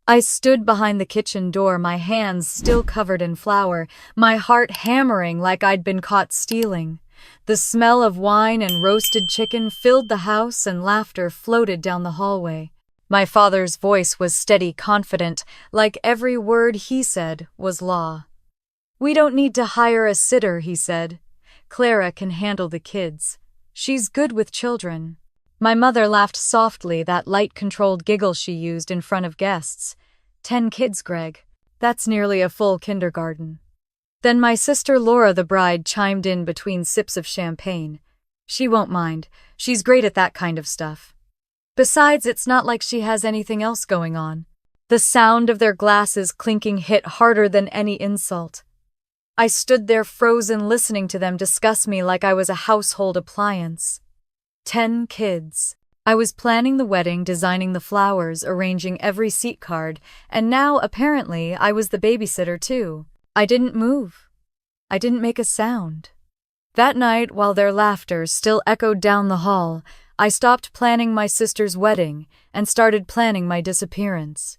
I stood behind the kitchen door, my hands still covered in flour, my heart hammering like I'd been caught stealing. The smell of wine and roasted chicken filled the house, and laughter floated down the hallway. My father's voice was steady, confident, like every word he said was law. "We don't need to hire a sitter," he said. "Clara can handle the kids. She's good with children." My mother laughed softly, that light-controlled giggle she used in front of guests. 10 kids, Greg. That's nearly a full kindergarten. Then my sister Laura, the bride, chimed in between sips of champagne. "She won't mind. She's great at that kind of stuff. Besides, it's not like she has anything else going on." The sound of their glasses clinking hit harder than any insult. I stood there frozen, listening to them discuss me like I was a household appliance. 10 kids. I was planning the wedding, designing the flowers, arranging every seat card, and now, apparently, I was the babysitter too. I didn't move. I didn't make a sound. That night, while their laughter still echoed down the hall, I stopped planning my sister's wedding and started planning my disappearance.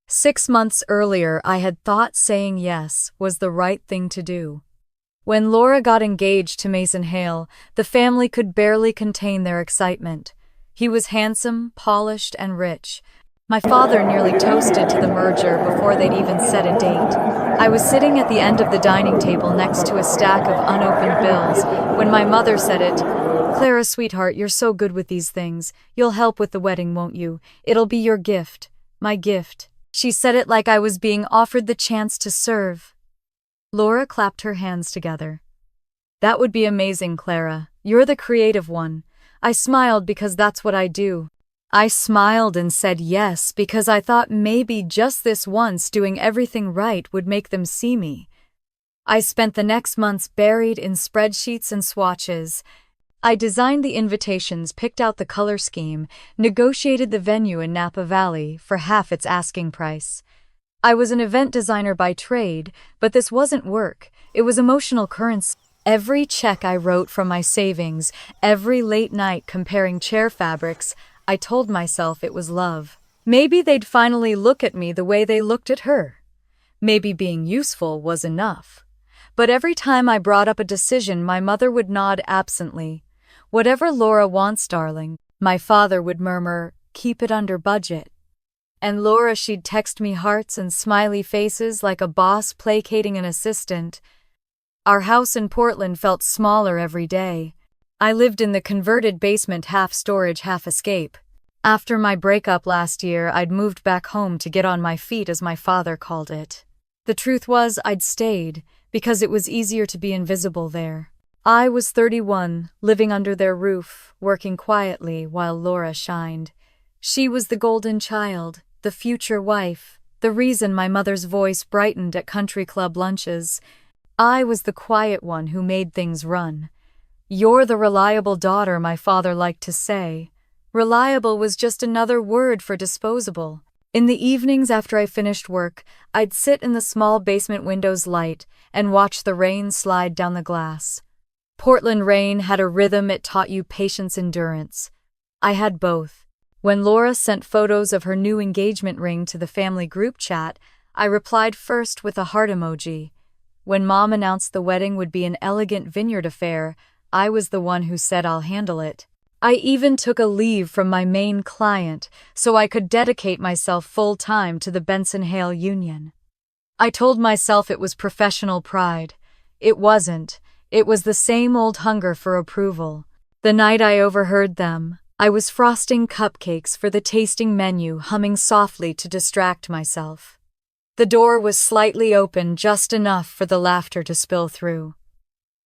6 months earlier, I had thought saying yes was the right thing to do. When Laura got engaged to Mason Hale, the family could barely contain their excitement. He was handsome, polished, and rich. My father nearly toasted to the merger before they'd even set a date. I was sitting at the end of the dining table next to a stack of unopened bills when my mother said it. "Clara, sweetheart, you're so good with these things. You'll help with the wedding, won't you? It'll be your gift. My gift." She said it like I was being offered the chance to serve. Laura clapped her hands together. "That would be amazing, Clara. You're the creative one." I smiled because that's what I do. I smiled and said yes because I thought maybe just this once doing everything right would make them see me. I spent the next months buried in spreadsheets and swatches. I designed the invitations, picked out the color scheme, negotiated the venue in Napa Valley for half its asking price. I was an event designer by trade, but this wasn't work. It was emotional currency. Every check I wrote from my savings, every late night comparing chair fabrics, I told myself it was love. Maybe they'd finally look at me the way they looked at her. Maybe being useful was enough. But every time I brought up a decision, my mother would nod absently. "Whatever Laura wants, darling." My father would murmur, "Keep it under budget." And Laura, she'd text me hearts and smiley faces like a boss placating an assistant. Our house in Portland felt smaller every day. I lived in the converted basement, half storage, half escape. After my breakup last year, I'd moved back home to get on my feet, as my father called it. The truth was, I'd stayed because it was easier to be invisible there. I was 31, living under their roof, working quietly while Laura shined. She was the golden child, the future wife, the reason my mother's voice brightened at country club lunches. I was the quiet one who made things run. "You're the reliable daughter," my father liked to say. Reliable was just another word for disposable. In the evenings after I finished work, I'd sit in the small basement window's light and watch the rain slide down the glass. Portland rain had a rhythm. It taught you patience, endurance. I had both. When Laura sent photos of her new engagement ring to the family group chat, I replied first with a heart emoji. When Mom announced the wedding would be an elegant vineyard affair, I was the one who said, "I'll handle it." I even took a leave from my main client so I could dedicate myself full-time to the Benson Hale Union. I told myself it was professional pride. It wasn't. It was the same old hunger for approval. The night I overheard them, I was frosting cupcakes for the tasting menu, humming softly to distract myself. The door was slightly open, just enough for the laughter to spill through.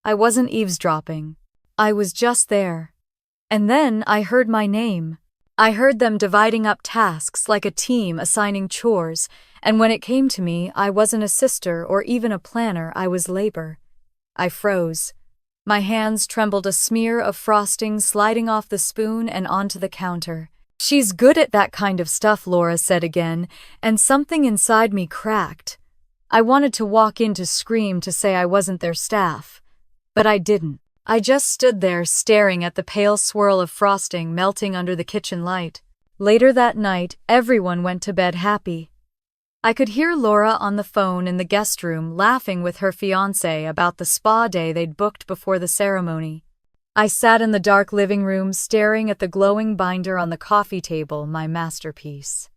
I wasn't eavesdropping. I was just there. And then I heard my name. I heard them dividing up tasks like a team, assigning chores, and when it came to me, I wasn't a sister or even a planner, I was labor. I froze. My hands trembled, a smear of frosting sliding off the spoon and onto the counter. "She's good at that kind of stuff," Laura said again, and something inside me cracked. I wanted to walk in to scream, to say I wasn't their staff. But I didn't. I just stood there staring at the pale swirl of frosting melting under the kitchen light. Later that night, everyone went to bed happy. I could hear Laura on the phone in the guest room laughing with her fiancé about the spa day they'd booked before the ceremony. I sat in the dark living room staring at the glowing binder on the coffee table, my masterpiece.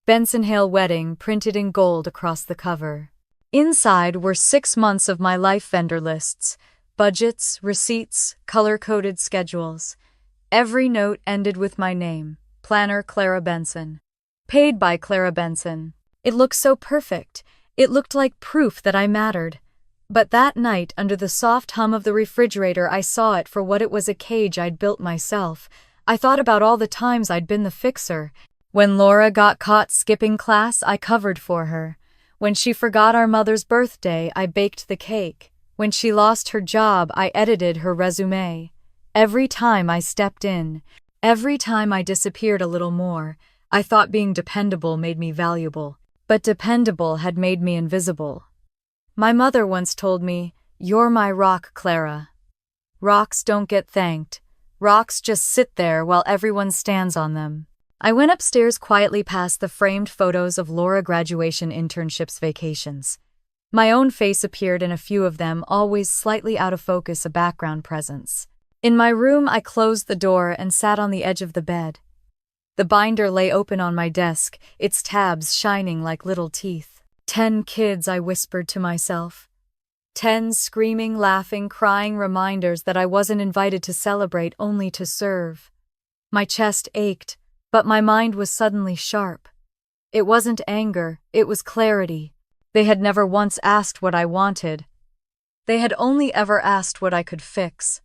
Benson Hill Wedding printed in gold across the cover. Inside were 6 months of my life vendor lists, budgets, receipts, color-coded schedules. Every note ended with my name, planner Clara Benson. Paid by Clara Benson. It looked so perfect. It looked like proof that I mattered. But that night, under the soft hum of the refrigerator, I saw it for what it was, a cage I'd built myself. I thought about all the times I'd been the fixer. When Laura got caught skipping class, I covered for her. When she forgot our mother's birthday, I baked the cake. When she lost her job, I edited her resume. Every time I stepped in, every time I disappeared a little more, I thought being dependable made me valuable. But dependable had made me invisible. My mother once told me, "You're my rock, Clara." Rocks don't get thanked. Rocks just sit there while everyone stands on them. I went upstairs quietly past the framed photos of Laura graduation, internships, vacations. My own face appeared in a few of them, always slightly out of focus, a background presence. In my room, I closed the door and sat on the edge of the bed. The binder lay open on my desk, its tabs shining like little teeth. 10 kids, I whispered to myself. 10 screaming, laughing, crying reminders that I wasn't invited to celebrate, only to serve. My chest ached, but my mind was suddenly sharp. It wasn't anger, it was clarity. They had never once asked what I wanted. They had only ever asked what I could fix.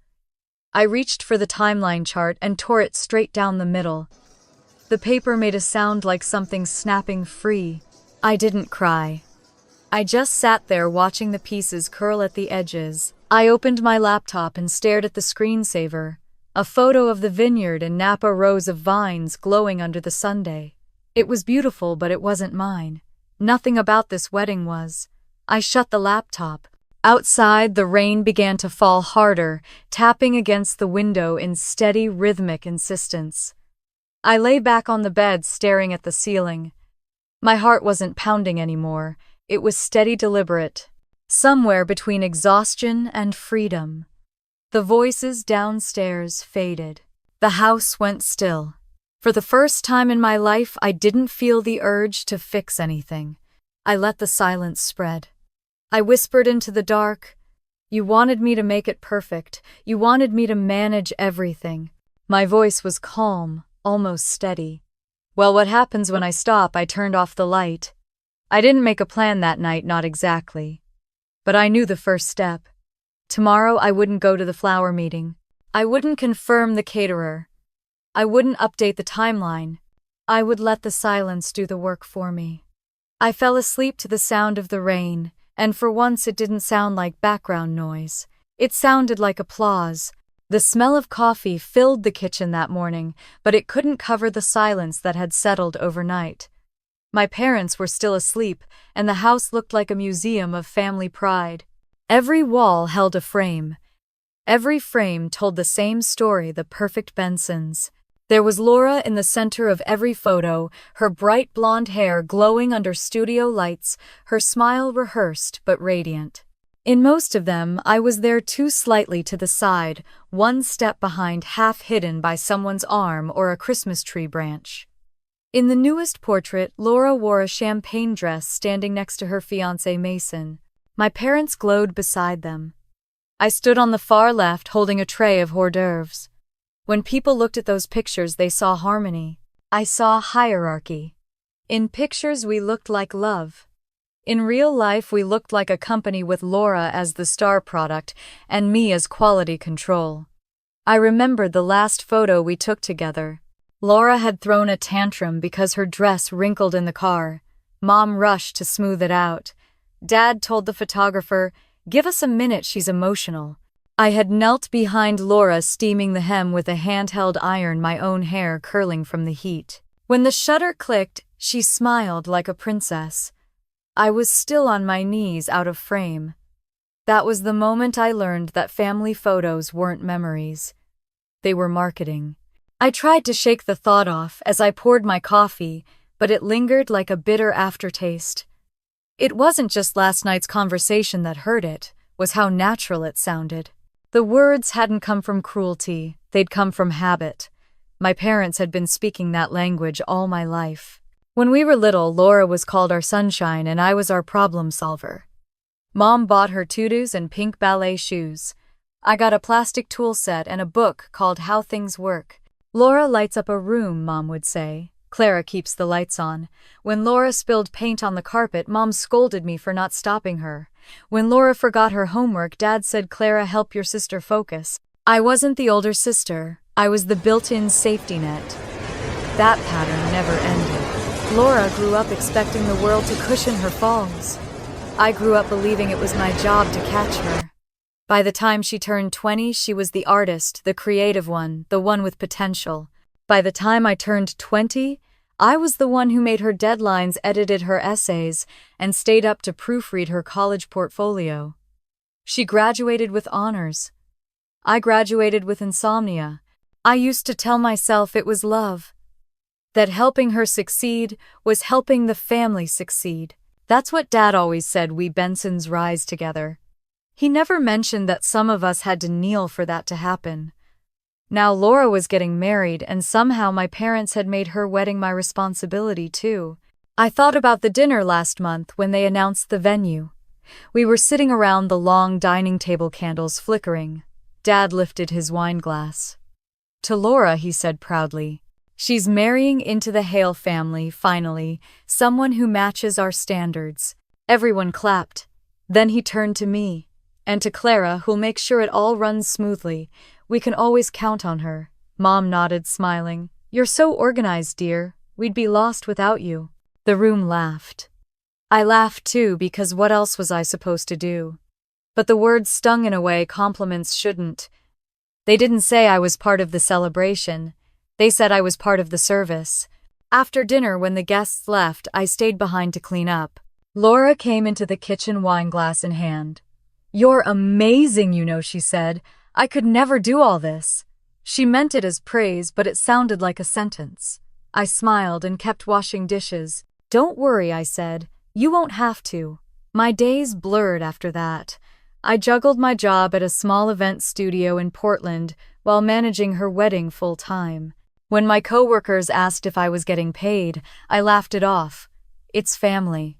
I reached for the timeline chart and tore it straight down the middle. The paper made a sound like something snapping free. I didn't cry. I just sat there watching the pieces curl at the edges. I opened my laptop and stared at the screensaver, a photo of the vineyard and Napa rows of vines glowing under the sunday. It was beautiful, but it wasn't mine. Nothing about this wedding was. I shut the laptop. Outside, the rain began to fall harder, tapping against the window in steady, rhythmic insistence. I lay back on the bed, staring at the ceiling. My heart wasn't pounding anymore. It was steady, deliberate. Somewhere between exhaustion and freedom. The voices downstairs faded. The house went still. For the first time in my life, I didn't feel the urge to fix anything. I let the silence spread. I whispered into the dark, "You wanted me to make it perfect. You wanted me to manage everything." My voice was calm, almost steady. Well, what happens when I stop? I turned off the light. I didn't make a plan that night, not exactly. But I knew the first step. Tomorrow I wouldn't go to the flower meeting. I wouldn't confirm the caterer. I wouldn't update the timeline. I would let the silence do the work for me. I fell asleep to the sound of the rain, and for once it didn't sound like background noise. It sounded like applause. The smell of coffee filled the kitchen that morning, but it couldn't cover the silence that had settled overnight. My parents were still asleep, and the house looked like a museum of family pride. Every wall held a frame. Every frame told the same story, the perfect Bensons. There was Laura in the center of every photo, her bright blonde hair glowing under studio lights, her smile rehearsed but radiant. In most of them, I was there too slightly to the side, one step behind, half hidden by someone's arm or a Christmas tree branch. In the newest portrait, Laura wore a champagne dress standing next to her fiancé Mason. My parents glowed beside them. I stood on the far left holding a tray of hors d'oeuvres. When people looked at those pictures, they saw harmony. I saw hierarchy. In pictures, we looked like love. In real life, we looked like a company with Laura as the star product and me as quality control. I remembered the last photo we took together. Laura had thrown a tantrum because her dress wrinkled in the car. Mom rushed to smooth it out. Dad told the photographer, "Give us a minute, she's emotional." I had knelt behind Laura, steaming the hem with a handheld iron, my own hair curling from the heat. When the shutter clicked, she smiled like a princess. I was still on my knees, out of frame. That was the moment I learned that family photos weren't memories. They were marketing. I tried to shake the thought off as I poured my coffee, but it lingered like a bitter aftertaste. It wasn't just last night's conversation that hurt, it was how natural it sounded. The words hadn't come from cruelty, they'd come from habit. My parents had been speaking that language all my life. When we were little, Laura was called our sunshine and I was our problem solver. Mom bought her tutus and pink ballet shoes. I got a plastic tool set and a book called How Things Work. Laura lights up a room, Mom would say. Clara keeps the lights on. When Laura spilled paint on the carpet, Mom scolded me for not stopping her. When Laura forgot her homework, Dad said, Clara, help your sister focus. I wasn't the older sister. I was the built-in safety net. That pattern never ended. Laura grew up expecting the world to cushion her falls. I grew up believing it was my job to catch her. By the time she turned 20, she was the artist, the creative one, the one with potential. By the time I turned 20, I was the one who made her deadlines, edited her essays, and stayed up to proofread her college portfolio. She graduated with honors. I graduated with insomnia. I used to tell myself it was love. That helping her succeed was helping the family succeed. That's what Dad always said, we Bensons rise together. He never mentioned that some of us had to kneel for that to happen. Now Laura was getting married and somehow my parents had made her wedding my responsibility too. I thought about the dinner last month when they announced the venue. We were sitting around the long dining table, candles flickering. Dad lifted his wine glass. To Laura, he said proudly, she's marrying into the Hale family, finally, someone who matches our standards. Everyone clapped. Then he turned to me. And to Clara, who'll make sure it all runs smoothly. We can always count on her. Mom nodded, smiling. You're so organized, dear. We'd be lost without you. The room laughed. I laughed too, because what else was I supposed to do? But the words stung in a way compliments shouldn't. They didn't say I was part of the celebration. They said I was part of the service. After dinner, when the guests left, I stayed behind to clean up. Laura came into the kitchen, wine glass in hand. You're amazing, you know, she said. I could never do all this. She meant it as praise, but it sounded like a sentence. I smiled and kept washing dishes. Don't worry, I said. You won't have to. My days blurred after that. I juggled my job at a small event studio in Portland while managing her wedding full-time. When my coworkers asked if I was getting paid, I laughed it off. It's family.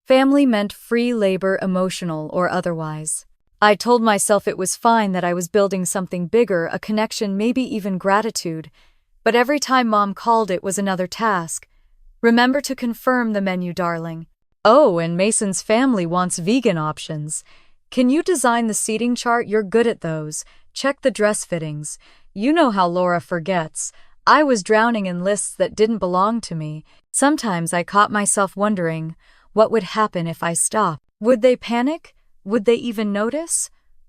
Family meant free labor, emotional or otherwise. I told myself it was fine, that I was building something bigger, a connection, maybe even gratitude. But every time Mom called, it was another task. Remember to confirm the menu, darling. Oh, and Mason's family wants vegan options. Can you design the seating chart? You're good at those. Check the dress fittings. You know how Laura forgets. I was drowning in lists that didn't belong to me. Sometimes I caught myself wondering, what would happen if I stopped? Would they panic? Would they even notice?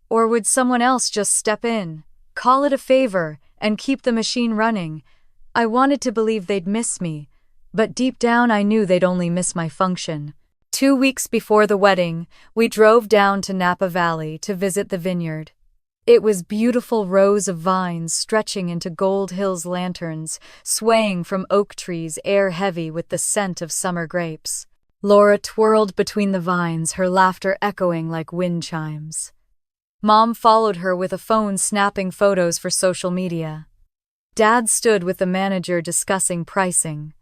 Or would someone else just step in, call it a favor, and keep the machine running? I wanted to believe they'd miss me, but deep down I knew they'd only miss my function. 2 weeks before the wedding, we drove down to Napa Valley to visit the vineyard. It was beautiful, rows of vines stretching into Gold Hills lanterns, swaying from oak trees, air heavy with the scent of summer grapes. Laura twirled between the vines, her laughter echoing like wind chimes. Mom followed her with a phone, snapping photos for social media. Dad stood with the manager discussing pricing.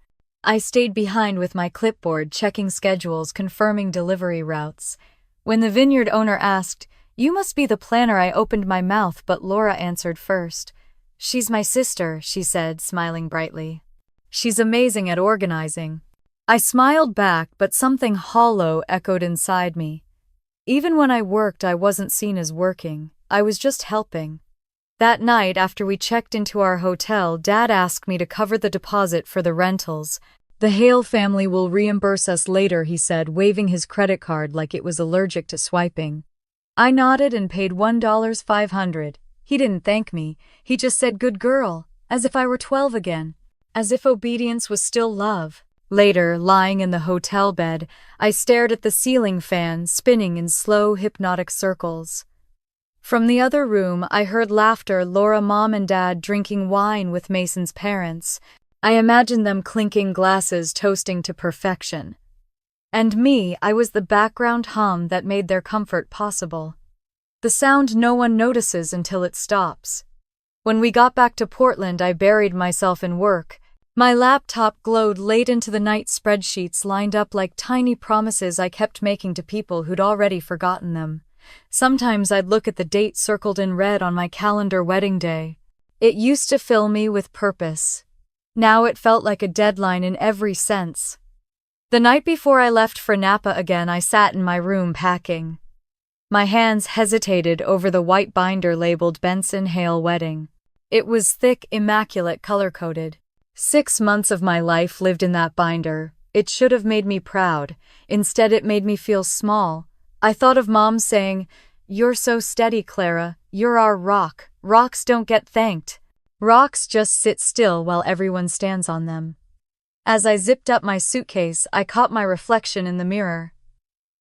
I stayed behind with my clipboard, checking schedules, confirming delivery routes. When the vineyard owner asked, "You must be the planner," I opened my mouth, but Laura answered first. "She's my sister," she said, smiling brightly. "She's amazing at organizing." I smiled back, but something hollow echoed inside me. Even when I worked, I wasn't seen as working. I was just helping. That night, after we checked into our hotel, Dad asked me to cover the deposit for the rentals. "The Hale family will reimburse us later," he said, waving his credit card like it was allergic to swiping. I nodded and paid $1,500. He didn't thank me. He just said, "Good girl," as if I were 12 again, as if obedience was still love. Later, lying in the hotel bed, I stared at the ceiling fan spinning in slow, hypnotic circles. From the other room, I heard laughter, Laura, Mom, and Dad drinking wine with Mason's parents. I imagined them clinking glasses, toasting to perfection. And me, I was the background hum that made their comfort possible. The sound no one notices until it stops. When we got back to Portland, I buried myself in work. My laptop glowed late into the night, spreadsheets lined up like tiny promises I kept making to people who'd already forgotten them. Sometimes I'd look at the date circled in red on my calendar, wedding day. It used to fill me with purpose. Now it felt like a deadline in every sense. The night before I left for Napa again, I sat in my room packing. My hands hesitated over the white binder labeled Benson Hale Wedding. It was thick, immaculate, color-coded. 6 months of my life lived in that binder. It should have made me proud. Instead, it made me feel small. I thought of Mom saying, "You're so steady, Clara. You're our rock. Rocks don't get thanked. Rocks just sit still while everyone stands on them." As I zipped up my suitcase, I caught my reflection in the mirror.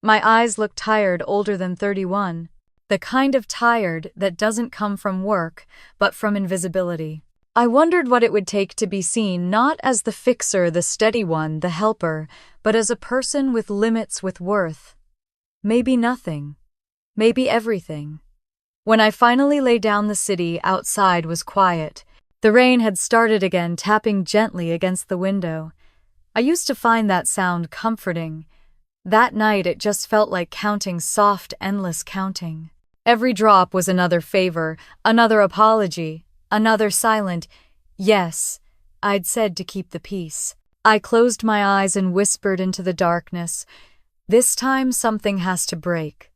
My eyes looked tired, older than 31. The kind of tired that doesn't come from work, but from invisibility. I wondered what it would take to be seen not as the fixer, the steady one, the helper, but as a person with limits, with worth. Maybe nothing. Maybe everything. When I finally lay down, the city outside was quiet. The rain had started again, tapping gently against the window. I used to find that sound comforting. That night it just felt like counting, soft, endless counting. Every drop was another favor, another apology, another silent yes I'd said to keep the peace. I closed my eyes and whispered into the darkness, "This time something has to break."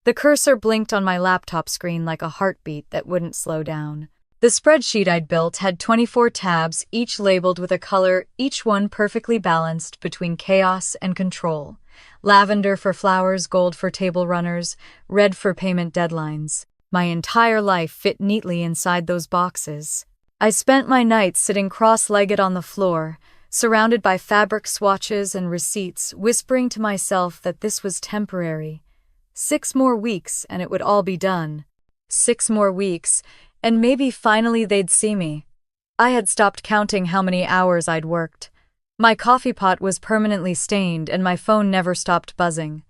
The cursor blinked on my laptop screen like a heartbeat that wouldn't slow down. The spreadsheet I'd built had 24 tabs, each labeled with a color, each one perfectly balanced between chaos and control. Lavender for flowers, gold for table runners, red for payment deadlines. My entire life fit neatly inside those boxes. I spent my nights sitting cross-legged on the floor, surrounded by fabric swatches and receipts, whispering to myself that this was temporary. 6 more weeks and it would all be done. 6 more weeks, and maybe finally they'd see me. I had stopped counting how many hours I'd worked. My coffee pot was permanently stained and my phone never stopped buzzing.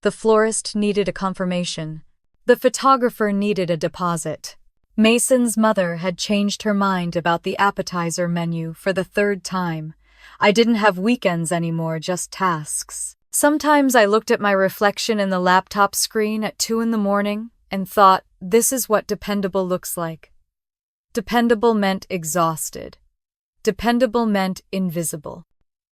The florist needed a confirmation. The photographer needed a deposit. Mason's mother had changed her mind about the appetizer menu for the 3rd time. I didn't have weekends anymore, just tasks. Sometimes I looked at my reflection in the laptop screen at 2 in the morning and thought, this is what dependable looks like. Dependable meant exhausted. Dependable meant invisible.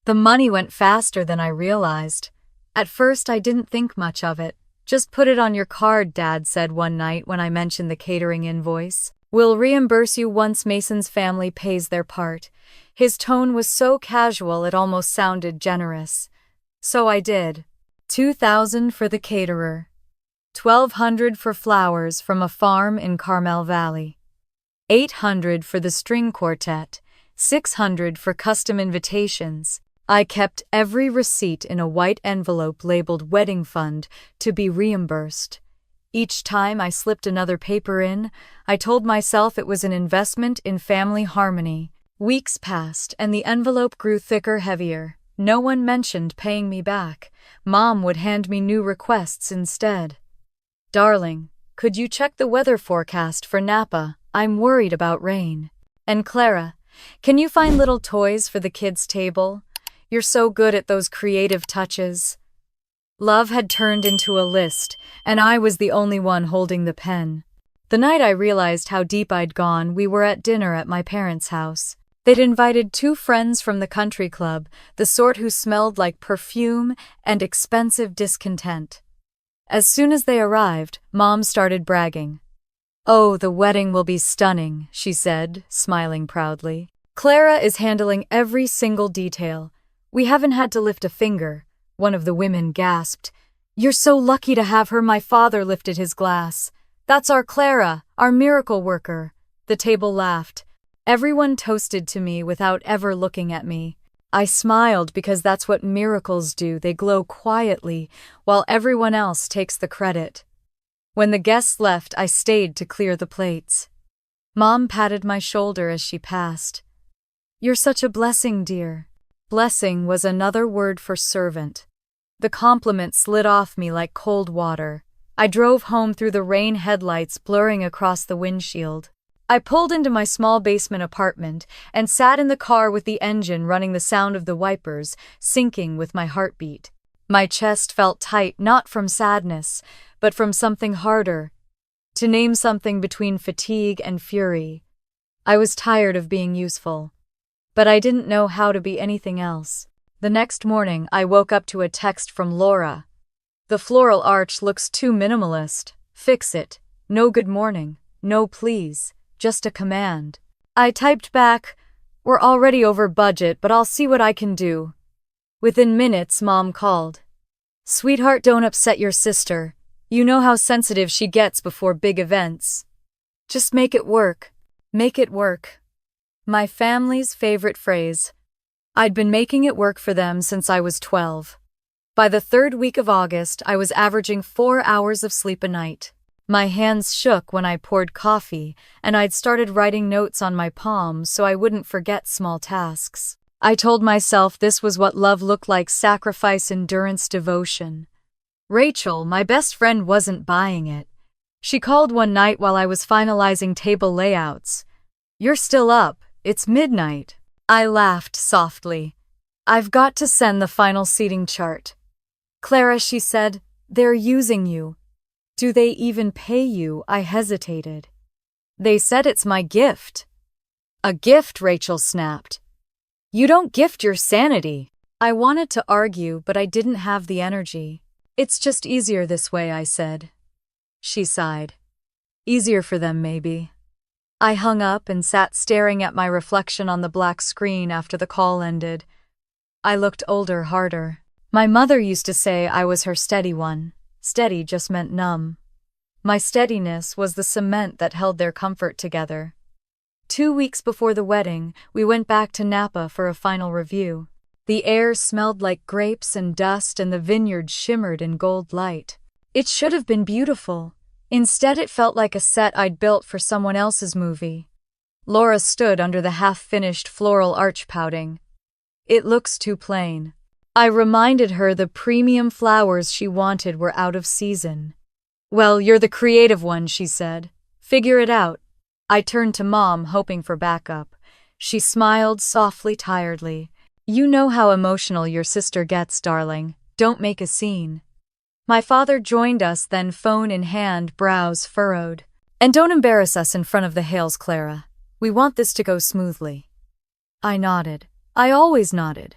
The money went faster than I realized. At first, I didn't think much of it. "Just put it on your card," Dad said one night when I mentioned the catering invoice. "We'll reimburse you once Mason's family pays their part." His tone was so casual it almost sounded generous. So I did. $2,000 for the caterer. $1,200 for flowers from a farm in Carmel Valley. $800 for the string quartet. $600 for custom invitations. I kept every receipt in a white envelope labeled Wedding Fund to be reimbursed. Each time I slipped another paper in, I told myself it was an investment in family harmony. Weeks passed and the envelope grew thicker, heavier. No one mentioned paying me back. Mom would hand me new requests instead. "Darling, could you check the weather forecast for Napa? I'm worried about rain." And Clara, "Can you find little toys for the kids' table? You're so good at those creative touches." Love had turned into a list, and I was the only one holding the pen. The night I realized how deep I'd gone, we were at dinner at my parents' house. They'd invited 2 friends from the country club, the sort who smelled like perfume and expensive discontent. As soon as they arrived, Mom started bragging. "Oh, the wedding will be stunning," she said, smiling proudly. "Clara is handling every single detail. We haven't had to lift a finger." One of the women gasped. "You're so lucky to have her." My father lifted his glass. "That's our Clara, our miracle worker." The table laughed. Everyone toasted to me without ever looking at me. I smiled because that's what miracles do. They glow quietly while everyone else takes the credit. When the guests left, I stayed to clear the plates. Mom patted my shoulder as she passed. You're such a blessing, dear. Blessing was another word for servant. The compliment slid off me like cold water. I drove home through the rain, headlights blurring across the windshield. I pulled into my small basement apartment and sat in the car with the engine running, the sound of the wipers syncing with my heartbeat. My chest felt tight, not from sadness, but from something harder. To name something between fatigue and fury. I was tired of being useful. But I didn't know how to be anything else. The next morning, I woke up to a text from Laura. The floral arch looks too minimalist. Fix it. No good morning. No please. Just a command. I typed back, we're already over budget, but I'll see what I can do. Within minutes, Mom called. Sweetheart, don't upset your sister. You know how sensitive she gets before big events. Just make it work. Make it work. My family's favorite phrase. I'd been making it work for them since I was 12. By the third week of August, I was averaging 4 hours of sleep a night. My hands shook when I poured coffee, and I'd started writing notes on my palms so I wouldn't forget small tasks. I told myself this was what love looked like: sacrifice, endurance, devotion. Rachel, my best friend, wasn't buying it. She called one night while I was finalizing table layouts. You're still up. It's midnight. I laughed softly. I've got to send the final seating chart. Clara, she said, they're using you. Do they even pay you? I hesitated. They said it's my gift. A gift, Rachel snapped. You don't gift your sanity. I wanted to argue, but I didn't have the energy. It's just easier this way, I said. She sighed. Easier for them, maybe. I hung up and sat staring at my reflection on the black screen after the call ended. I looked older, harder. My mother used to say I was her steady one. Steady just meant numb. My steadiness was the cement that held their comfort together. 2 weeks before the wedding, we went back to Napa for a final review. The air smelled like grapes and dust, and the vineyard shimmered in gold light. It should have been beautiful. Instead, it felt like a set I'd built for someone else's movie. Laura stood under the half-finished floral arch, pouting. It looks too plain. I reminded her the premium flowers she wanted were out of season. Well, you're the creative one, she said. Figure it out. I turned to Mom, hoping for backup. She smiled softly, tiredly. You know how emotional your sister gets, darling. Don't make a scene. My father joined us then, phone in hand, brows furrowed. And don't embarrass us in front of the Hales, Clara. We want this to go smoothly. I nodded. I always nodded.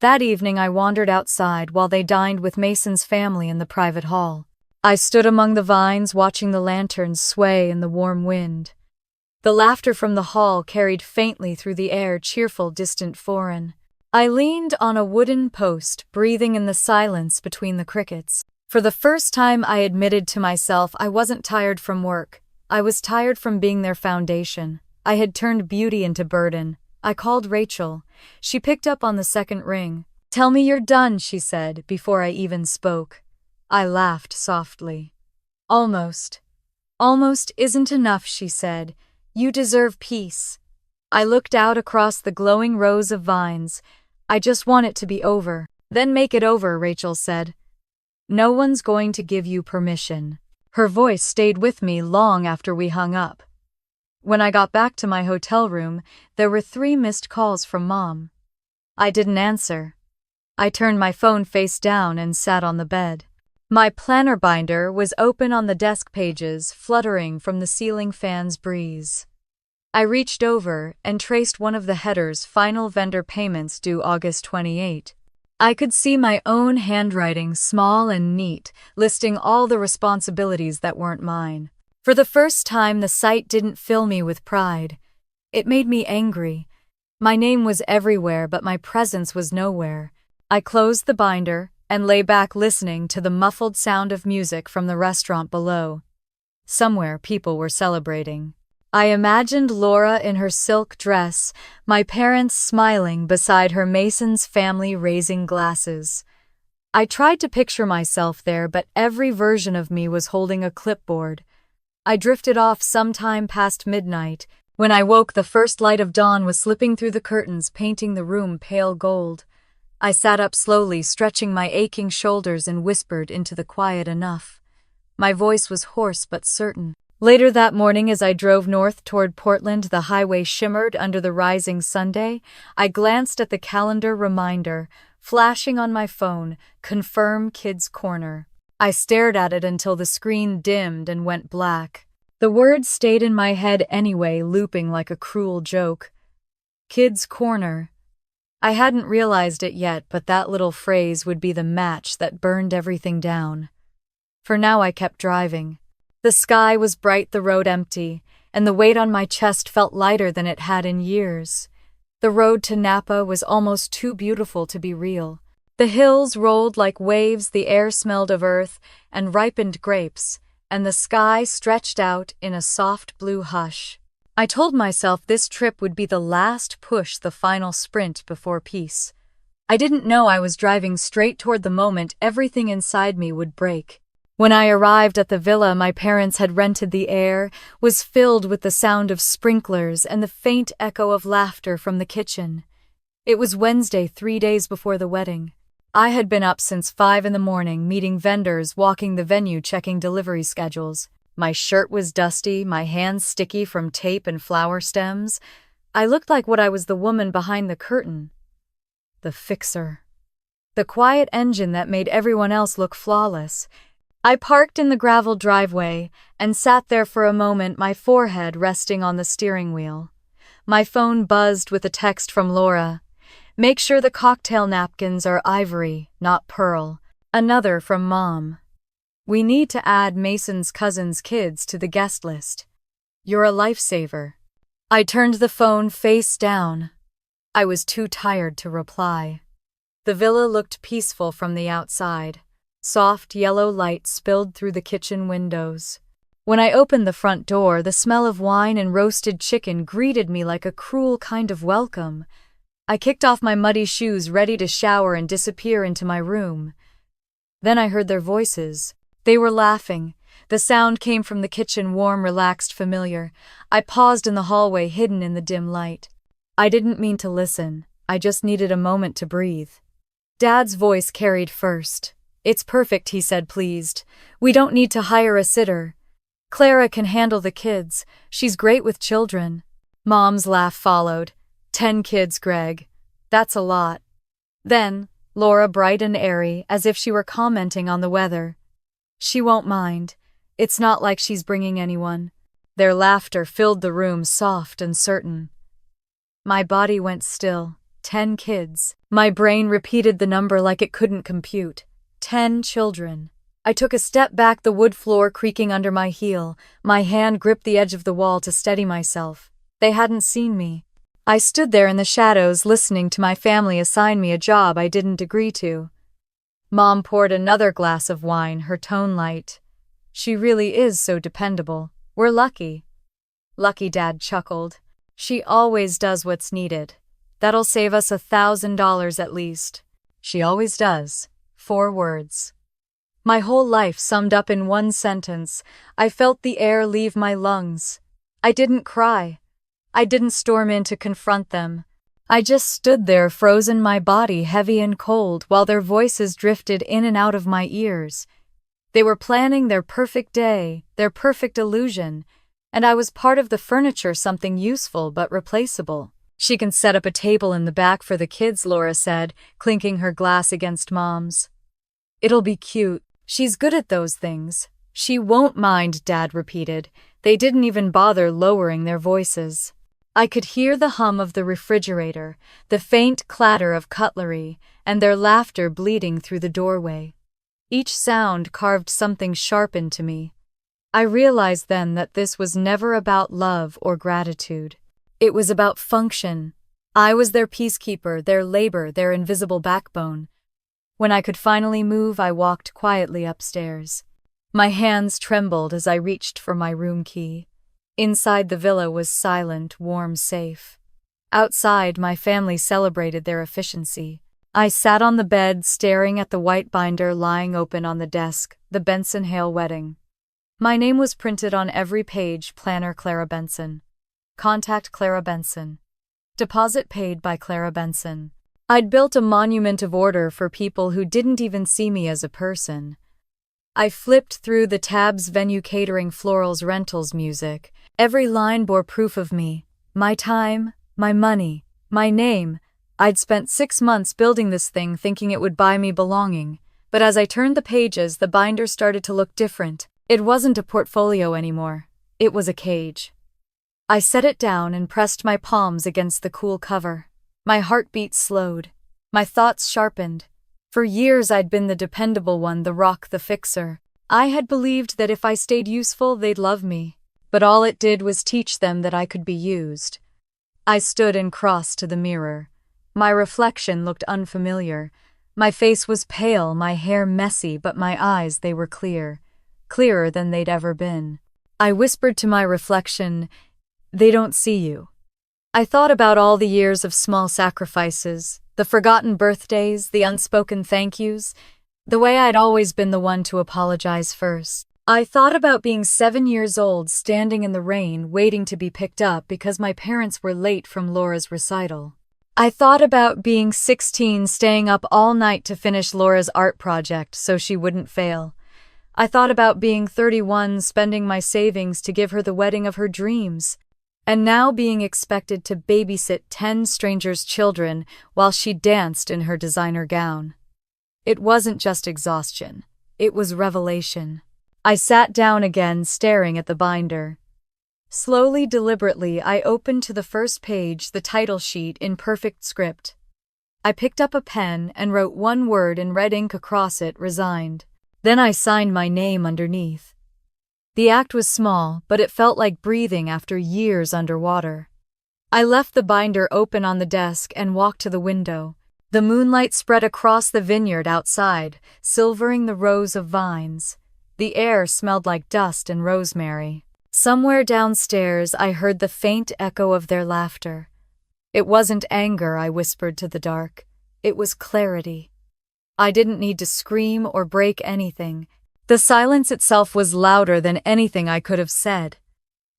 That evening I wandered outside while they dined with Mason's family in the private hall. I stood among the vines, watching the lanterns sway in the warm wind. The laughter from the hall carried faintly through the air, cheerful, distant, foreign. I leaned on a wooden post, breathing in the silence between the crickets. For the first time, I admitted to myself I wasn't tired from work. I was tired from being their foundation. I had turned beauty into burden. I called Rachel. She picked up on the second ring. Tell me you're done, she said, before I even spoke. I laughed softly. Almost. Almost isn't enough, she said. You deserve peace. I looked out across the glowing rows of vines. I just want it to be over. Then make it over, Rachel said. No one's going to give you permission. Her voice stayed with me long after we hung up. When I got back to my hotel room, there were 3 missed calls from Mom. I didn't answer. I turned my phone face down and sat on the bed. My planner binder was open on the desk, pages fluttering from the ceiling fan's breeze. I reached over and traced one of the headers: final vendor payments due August 28. I could see my own handwriting, small and neat, listing all the responsibilities that weren't mine. For the first time, the sight didn't fill me with pride. It made me angry. My name was everywhere, but my presence was nowhere. I closed the binder and lay back, listening to the muffled sound of music from the restaurant below. Somewhere, people were celebrating. I imagined Laura in her silk dress, my parents smiling beside her, Mason's family raising glasses. I tried to picture myself there, but every version of me was holding a clipboard. I drifted off sometime past midnight, When I woke, the first light of dawn was slipping through the curtains, painting the room pale gold. I sat up slowly, stretching my aching shoulders, and whispered into the quiet enough. My voice was hoarse but certain. Later that morning, as I drove north toward Portland, the highway shimmered under the rising Sunday. I glanced at the calendar reminder, flashing on my phone, confirm Kids Corner. I stared at it until the screen dimmed and went black. The words stayed in my head anyway, looping like a cruel joke. Kids Corner. I hadn't realized it yet, but that little phrase would be the match that burned everything down. For now, I kept driving. The sky was bright, the road empty, and the weight on my chest felt lighter than it had in years. The road to Napa was almost too beautiful to be real. The hills rolled like waves, the air smelled of earth and ripened grapes, and the sky stretched out in a soft blue hush. I told myself this trip would be the last push, the final sprint before peace. I didn't know I was driving straight toward the moment everything inside me would break. When I arrived at the villa my parents had rented, the air was filled with the sound of sprinklers and the faint echo of laughter from the kitchen. It was Wednesday, 3 days before the wedding. I had been up since 5 in the morning, meeting vendors, walking the venue, checking delivery schedules. My shirt was dusty, my hands sticky from tape and flower stems. I looked like what I was, the woman behind the curtain. The fixer. The quiet engine that made everyone else look flawless. I parked in the gravel driveway and sat there for a moment, my forehead resting on the steering wheel. My phone buzzed with a text from Laura. Make sure the cocktail napkins are ivory, not pearl. Another from Mom. We need to add Mason's cousin's kids to the guest list. You're a lifesaver. I turned the phone face down. I was too tired to reply. The villa looked peaceful from the outside. Soft yellow light spilled through the kitchen windows. When I opened the front door, the smell of wine and roasted chicken greeted me like a cruel kind of welcome. I kicked off my muddy shoes, ready to shower and disappear into my room. Then I heard their voices. They were laughing. The sound came from the kitchen, warm, relaxed, familiar. I paused in the hallway, hidden in the dim light. I didn't mean to listen. I just needed a moment to breathe. Dad's voice carried first. It's perfect, he said, pleased. We don't need to hire a sitter. Clara can handle the kids. She's great with children. Mom's laugh followed. 10 kids, Greg. That's a lot. Then, Laura, bright and airy, as if she were commenting on the weather. She won't mind. It's not like she's bringing anyone. Their laughter filled the room, soft and certain. My body went still. 10 kids. My brain repeated the number like it couldn't compute. 10 children. I took a step back, the wood floor creaking under my heel. My hand gripped the edge of the wall to steady myself. They hadn't seen me. I stood there in the shadows, listening to my family assign me a job I didn't agree to. Mom poured another glass of wine, her tone light. She really is so dependable. We're lucky. Lucky, Dad chuckled. She always does what's needed. That'll save us $1,000 at least. She always does. 4 words. My whole life summed up in one sentence. I felt the air leave my lungs. I didn't cry. I didn't storm in to confront them. I just stood there, frozen, my body heavy and cold, while their voices drifted in and out of my ears. They were planning their perfect day, their perfect illusion, and I was part of the furniture, something useful but replaceable. She can set up a table in the back for the kids, Laura said, clinking her glass against Mom's. It'll be cute. She's good at those things. She won't mind, Dad repeated. They didn't even bother lowering their voices. I could hear the hum of the refrigerator, the faint clatter of cutlery, and their laughter bleeding through the doorway. Each sound carved something sharp into me. I realized then that this was never about love or gratitude. It was about function. I was their peacekeeper, their labor, their invisible backbone. When I could finally move, I walked quietly upstairs. My hands trembled as I reached for my room key. Inside, the villa was silent, warm, safe. Outside, my family celebrated their efficiency. I sat on the bed, staring at the white binder lying open on the desk, the Benson Hale wedding. My name was printed on every page, Planner Clara Benson. Contact Clara Benson. Deposit paid by Clara Benson. I'd built a monument of order for people who didn't even see me as a person. I flipped through the tabs: venue, catering, florals, rentals, music. Every line bore proof of me. My time, my money, my name. I'd spent 6 months building this thing thinking it would buy me belonging. But as I turned the pages, the binder started to look different. It wasn't a portfolio anymore. It was a cage. I set it down and pressed my palms against the cool cover. My heartbeat slowed. My thoughts sharpened. For years I'd been the dependable one, the rock, the fixer. I had believed that if I stayed useful, they'd love me. But all it did was teach them that I could be used. I stood and crossed to the mirror. My reflection looked unfamiliar. My face was pale, my hair messy, but my eyes, they were clear. Clearer than they'd ever been. I whispered to my reflection, "They don't see you." I thought about all the years of small sacrifices, the forgotten birthdays, the unspoken thank yous, the way I'd always been the one to apologize first. I thought about being 7 years old, standing in the rain, waiting to be picked up because my parents were late from Laura's recital. I thought about being 16, staying up all night to finish Laura's art project so she wouldn't fail. I thought about being 31, spending my savings to give her the wedding of her dreams. And now being expected to babysit 10 strangers' children while she danced in her designer gown. It wasn't just exhaustion. It was revelation. I sat down again, staring at the binder. Slowly, deliberately, I opened to the first page, the title sheet in perfect script. I picked up a pen and wrote one word in red ink across it: resigned. Then I signed my name underneath. The act was small, but it felt like breathing after years underwater. I left the binder open on the desk and walked to the window. The moonlight spread across the vineyard outside, silvering the rows of vines. The air smelled like dust and rosemary. Somewhere downstairs, I heard the faint echo of their laughter. It wasn't anger, I whispered to the dark. It was clarity. I didn't need to scream or break anything. The silence itself was louder than anything I could have said.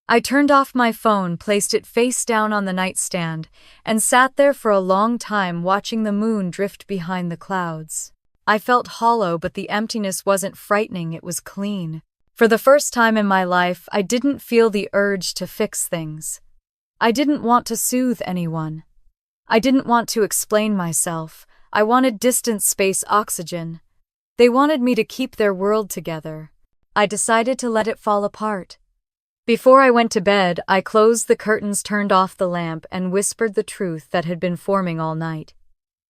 I turned off my phone, placed it face down on the nightstand, and sat there for a long time watching the moon drift behind the clouds. I felt hollow, but the emptiness wasn't frightening, it was clean. For the first time in my life, I didn't feel the urge to fix things. I didn't want to soothe anyone. I didn't want to explain myself. I wanted distance, space, oxygen. They wanted me to keep their world together. I decided to let it fall apart. Before I went to bed, I closed the curtains, turned off the lamp, and whispered the truth that had been forming all night.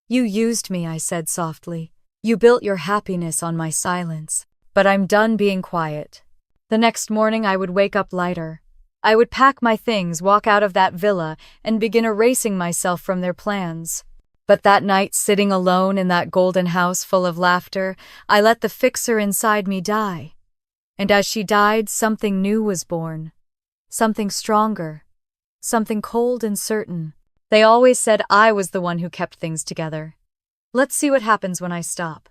"You used me," I said softly. "You built your happiness on my silence. But I'm done being quiet." The next morning I would wake up lighter. I would pack my things, walk out of that villa, and begin erasing myself from their plans. But that night, sitting alone in that golden house full of laughter, I let the fixer inside me die. And as she died, something new was born. Something stronger. Something cold and certain. They always said I was the one who kept things together. Let's see what happens when I stop.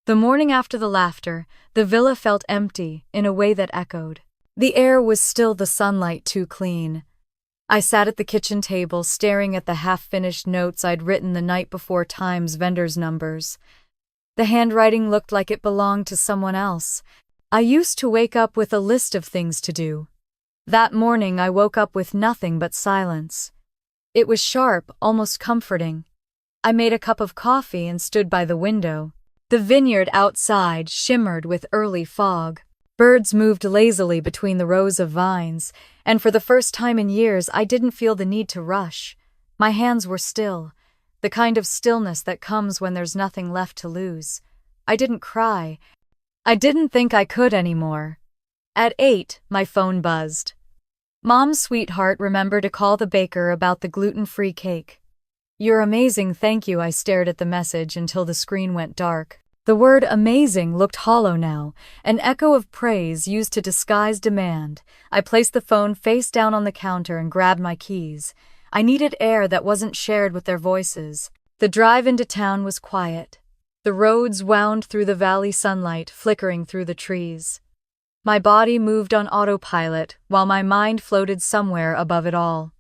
The morning after the laughter, the villa felt empty in a way that echoed. The air was still, the sunlight too clean. I sat at the kitchen table, staring at the half-finished notes I'd written the night before, times, vendors' numbers. The handwriting looked like it belonged to someone else. I used to wake up with a list of things to do. That morning I woke up with nothing but silence. It was sharp, almost comforting. I made a cup of coffee and stood by the window. The vineyard outside shimmered with early fog. Birds moved lazily between the rows of vines, and for the first time in years I didn't feel the need to rush. My hands were still, the kind of stillness that comes when there's nothing left to lose. I didn't cry. I didn't think I could anymore. At 8, my phone buzzed. "Mom, sweetheart, remember to call the baker about the gluten-free cake." "You're amazing, thank you." I stared at the message until the screen went dark. The word amazing looked hollow now, an echo of praise used to disguise demand. I placed the phone face down on the counter and grabbed my keys. I needed air that wasn't shared with their voices. The drive into town was quiet. The roads wound through the valley, sunlight flickering through the trees. My body moved on autopilot while my mind floated somewhere above it all.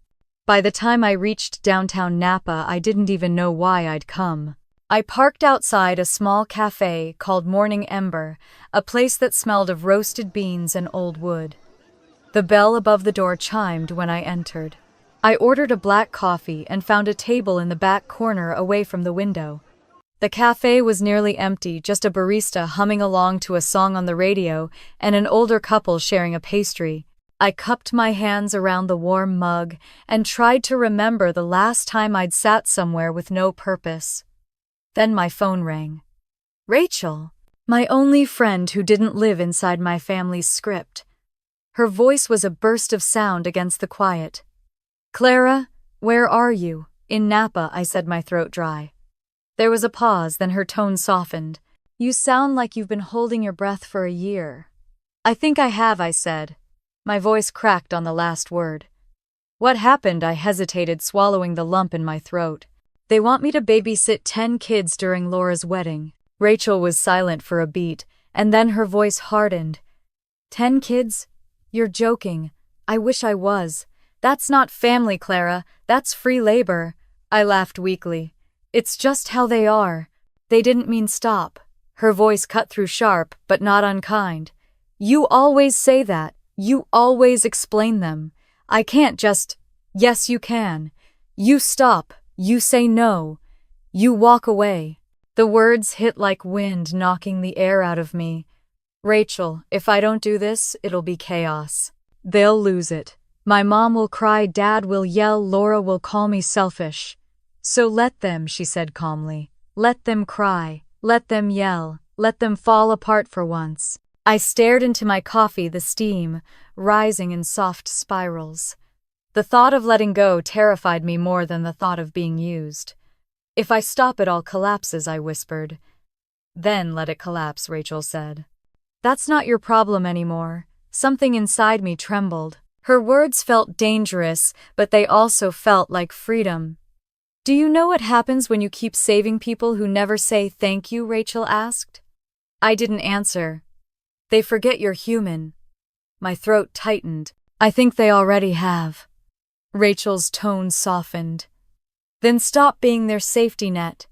By the time I reached downtown Napa, I didn't even know why I'd come. I parked outside a small cafe called Morning Ember, a place that smelled of roasted beans and old wood. The bell above the door chimed when I entered. I ordered a black coffee and found a table in the back corner away from the window. The cafe was nearly empty, just a barista humming along to a song on the radio and an older couple sharing a pastry. I cupped my hands around the warm mug and tried to remember the last time I'd sat somewhere with no purpose. Then my phone rang. Rachel, my only friend who didn't live inside my family's script. Her voice was a burst of sound against the quiet. Clara, where are you? In Napa, I said, my throat dry. There was a pause, then her tone softened. You sound like you've been holding your breath for a year. I think I have, I said. My voice cracked on the last word. What happened? I hesitated, swallowing the lump in my throat. They want me to babysit 10 kids during Laura's wedding. Rachel was silent for a beat, and then her voice hardened. 10 kids? You're joking. I wish I was. That's not family, Clara. That's free labor. I laughed weakly. It's just how they are. They didn't mean stop. Her voice cut through sharp, but not unkind. You always say that. You always explain them. I can't just... Yes, you can. You stop. You say no. You walk away. The words hit like wind, knocking the air out of me. Rachel, if I don't do this, it'll be chaos. They'll lose it. My mom will cry, Dad will yell, Laura will call me selfish. So let them, she said calmly. Let them cry. Let them yell. Let them fall apart for once. I stared into my coffee, the steam rising in soft spirals. The thought of letting go terrified me more than the thought of being used. If I stop, it all collapses, I whispered. Then let it collapse, Rachel said. That's not your problem anymore. Something inside me trembled. Her words felt dangerous, but they also felt like freedom. Do you know what happens when you keep saving people who never say thank you? Rachel asked. I didn't answer. They forget you're human. My throat tightened. I think they already have. Rachel's tone softened. Then stop being their safety net.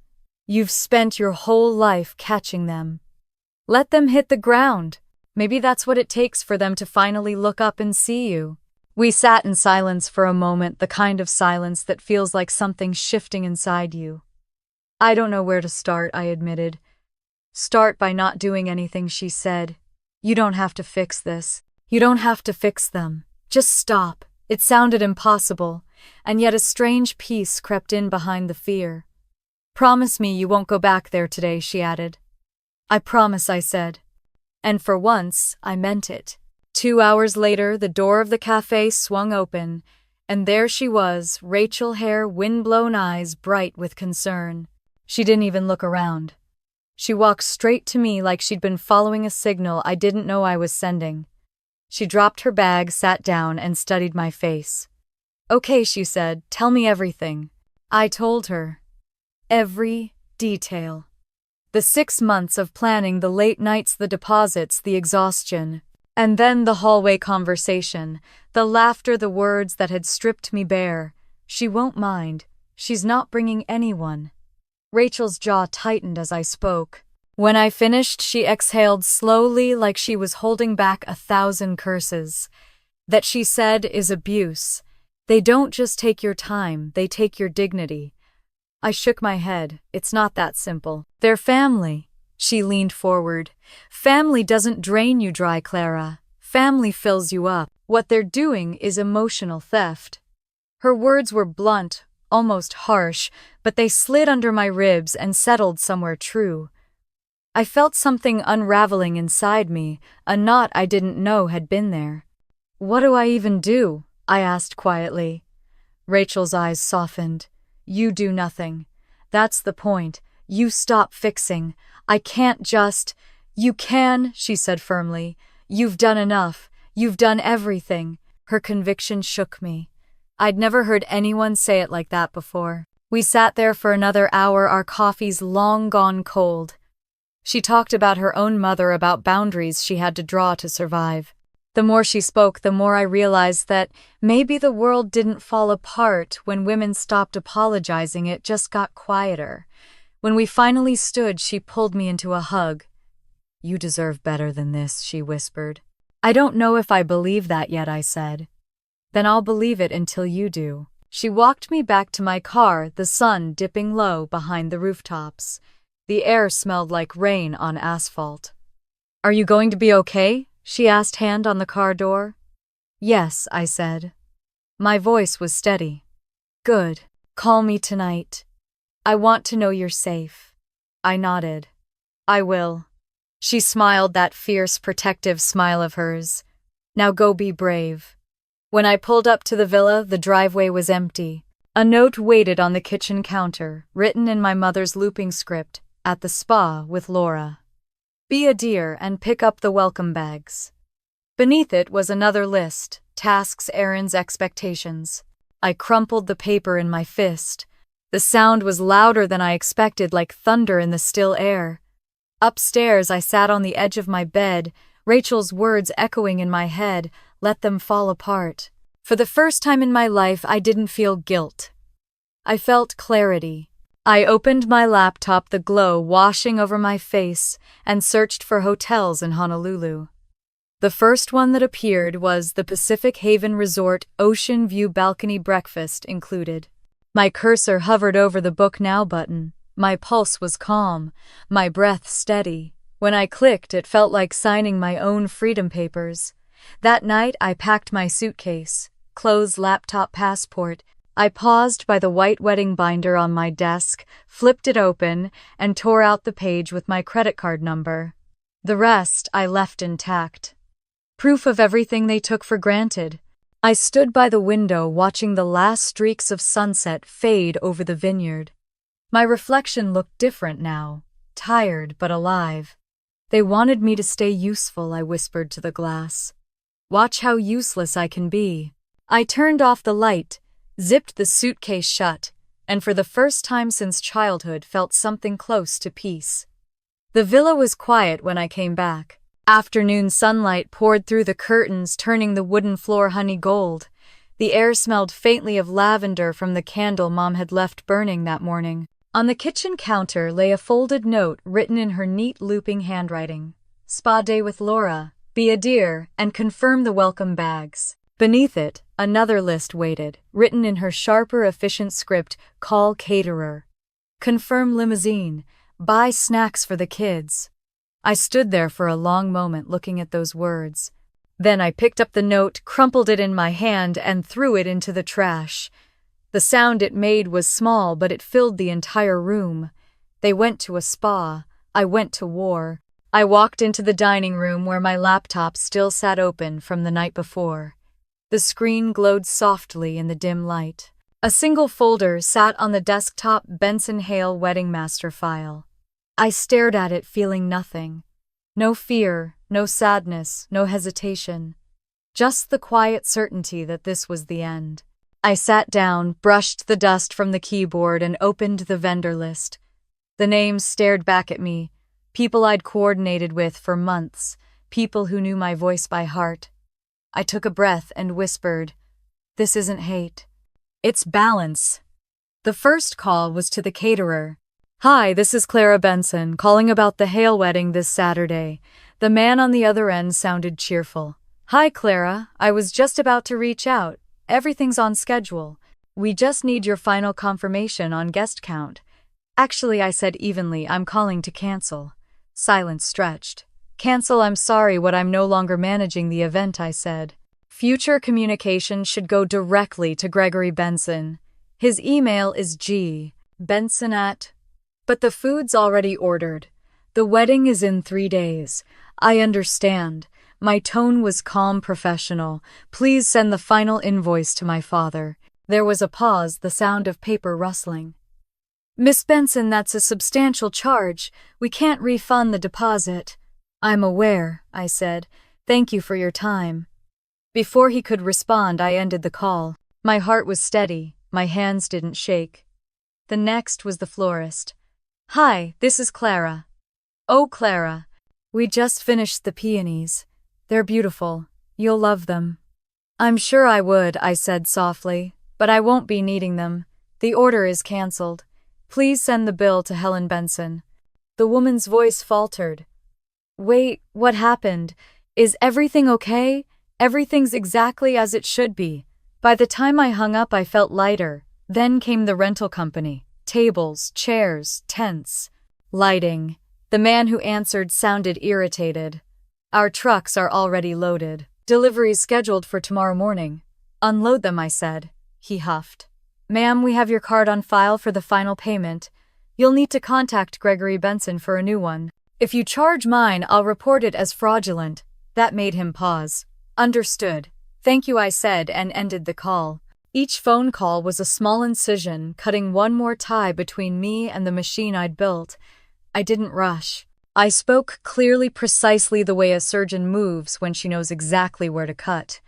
You've spent your whole life catching them. Let them hit the ground. Maybe that's what it takes for them to finally look up and see you. We sat in silence for a moment, the kind of silence that feels like something's shifting inside you. I don't know where to start, I admitted. Start by not doing anything, she said. You don't have to fix this. You don't have to fix them. Just stop. It sounded impossible, and yet a strange peace crept in behind the fear. Promise me you won't go back there today, she added. I promise, I said. And for once, I meant it. 2 hours later, the door of the cafe swung open, and there she was, Rachel, hair, wind-blown eyes bright with concern. She didn't even look around. She walked straight to me like she'd been following a signal I didn't know I was sending. She dropped her bag, sat down, and studied my face. Okay, she said, tell me everything. I told her. Every detail. The 6 months of planning, the late nights, the deposits, the exhaustion. And then the hallway conversation, the laughter, the words that had stripped me bare. She won't mind. She's not bringing anyone. Rachel's jaw tightened as I spoke. When I finished, she exhaled slowly like she was holding back 1,000 curses. That, she said, is abuse. They don't just take your time, they take your dignity. I shook my head. It's not that simple. They're family. She leaned forward. Family doesn't drain you dry, Clara. Family fills you up. What they're doing is emotional theft. Her words were blunt, almost harsh, but they slid under my ribs and settled somewhere true. I felt something unraveling inside me, a knot I didn't know had been there. What do I even do? I asked quietly. Rachel's eyes softened. You do nothing. That's the point. You stop fixing. I can't just... You can, she said firmly. You've done enough. You've done everything. Her conviction shook me. I'd never heard anyone say it like that before. We sat there for another hour, our coffees long gone cold. She talked about her own mother, about boundaries she had to draw to survive. The more she spoke, the more I realized that maybe the world didn't fall apart when women stopped apologizing, it just got quieter. When we finally stood, she pulled me into a hug. "You deserve better than this," she whispered. "I don't know if I believe that yet," I said. "Then I'll believe it until you do." She walked me back to my car, the sun dipping low behind the rooftops. The air smelled like rain on asphalt. "Are you going to be okay?" she asked, hand on the car door. "Yes," I said. My voice was steady. "Good. Call me tonight. I want to know you're safe." I nodded. "I will." She smiled, that fierce, protective smile of hers. "Now go be brave." When I pulled up to the villa, the driveway was empty. A note waited on the kitchen counter, written in my mother's looping script, "At the spa with Laura. Be a dear and pick up the welcome bags." Beneath it was another list: tasks, errands, expectations. I crumpled the paper in my fist. The sound was louder than I expected, like thunder in the still air. Upstairs, I sat on the edge of my bed, Rachel's words echoing in my head, "Let them fall apart." For the first time in my life, I didn't feel guilt. I felt clarity. I opened my laptop, the glow washing over my face, and searched for hotels in Honolulu. The first one that appeared was the Pacific Haven Resort, ocean view balcony, breakfast included. My cursor hovered over the book now button. My pulse was calm, my breath steady. When I clicked, it felt like signing my own freedom papers. That night, I packed my suitcase, clothes, laptop, passport. I paused by the white wedding binder on my desk, flipped it open, and tore out the page with my credit card number. The rest I left intact. Proof of everything they took for granted. I stood by the window watching the last streaks of sunset fade over the vineyard. My reflection looked different now, tired but alive. "They wanted me to stay useful," I whispered to the glass. "Watch how useless I can be." I turned off the light, zipped the suitcase shut, and for the first time since childhood felt something close to peace. The villa was quiet when I came back. Afternoon sunlight poured through the curtains, turning the wooden floor honey gold. The air smelled faintly of lavender from the candle Mom had left burning that morning. On the kitchen counter lay a folded note written in her neat looping handwriting. "Spa day with Laura. Be a dear and confirm the welcome bags." Beneath it, another list waited, written in her sharper, efficient script: "Call caterer. Confirm limousine. Buy snacks for the kids." I stood there for a long moment looking at those words. Then I picked up the note, crumpled it in my hand, and threw it into the trash. The sound it made was small, but it filled the entire room. They went to a spa. I went to war. I walked into the dining room where my laptop still sat open from the night before. The screen glowed softly in the dim light. A single folder sat on the desktop: Benson Hale Wedding Master file. I stared at it, feeling nothing. No fear, no sadness, no hesitation. Just the quiet certainty that this was the end. I sat down, brushed the dust from the keyboard, and opened the vendor list. The names stared back at me. People I'd coordinated with for months. People who knew my voice by heart. I took a breath and whispered, "This isn't hate. It's balance." The first call was to the caterer. "Hi, this is Clara Benson, calling about the Hale wedding this Saturday." The man on the other end sounded cheerful. "Hi, Clara. I was just about to reach out. Everything's on schedule. We just need your final confirmation on guest count." "Actually," I said evenly, "I'm calling to cancel." Silence stretched. "Cancel? I'm sorry, I'm no longer managing the event," I said. "Future communication should go directly to Gregory Benson. His email is g.benson@" "But the food's already ordered. The wedding is in 3 days. I understand." My tone was calm, professional. "Please send the final invoice to my father." There was a pause, the sound of paper rustling. "Miss Benson, that's a substantial charge. We can't refund the deposit." "I'm aware," I said. "Thank you for your time." Before he could respond, I ended the call. My heart was steady. My hands didn't shake. The next was the florist. "Hi, this is Clara." "Oh, Clara. We just finished the peonies. They're beautiful. You'll love them." "I'm sure I would," I said softly, "but I won't be needing them. The order is cancelled. Please send the bill to Helen Benson." The woman's voice faltered. "Wait, what happened? Is everything okay?" "Everything's exactly as it should be." By the time I hung up, I felt lighter. Then came the rental company. Tables, chairs, tents. Lighting. The man who answered sounded irritated. "Our trucks are already loaded. Delivery's scheduled for tomorrow morning." "Unload them," I said. He huffed. "Ma'am, we have your card on file for the final payment. You'll need to contact Gregory Benson for a new one. If you charge mine, I'll report it as fraudulent." That made him pause. "Understood. Thank you," I said, and ended the call. Each phone call was a small incision, cutting one more tie between me and the machine I'd built. I didn't rush. I spoke clearly, precisely the way a surgeon moves when she knows exactly where to cut.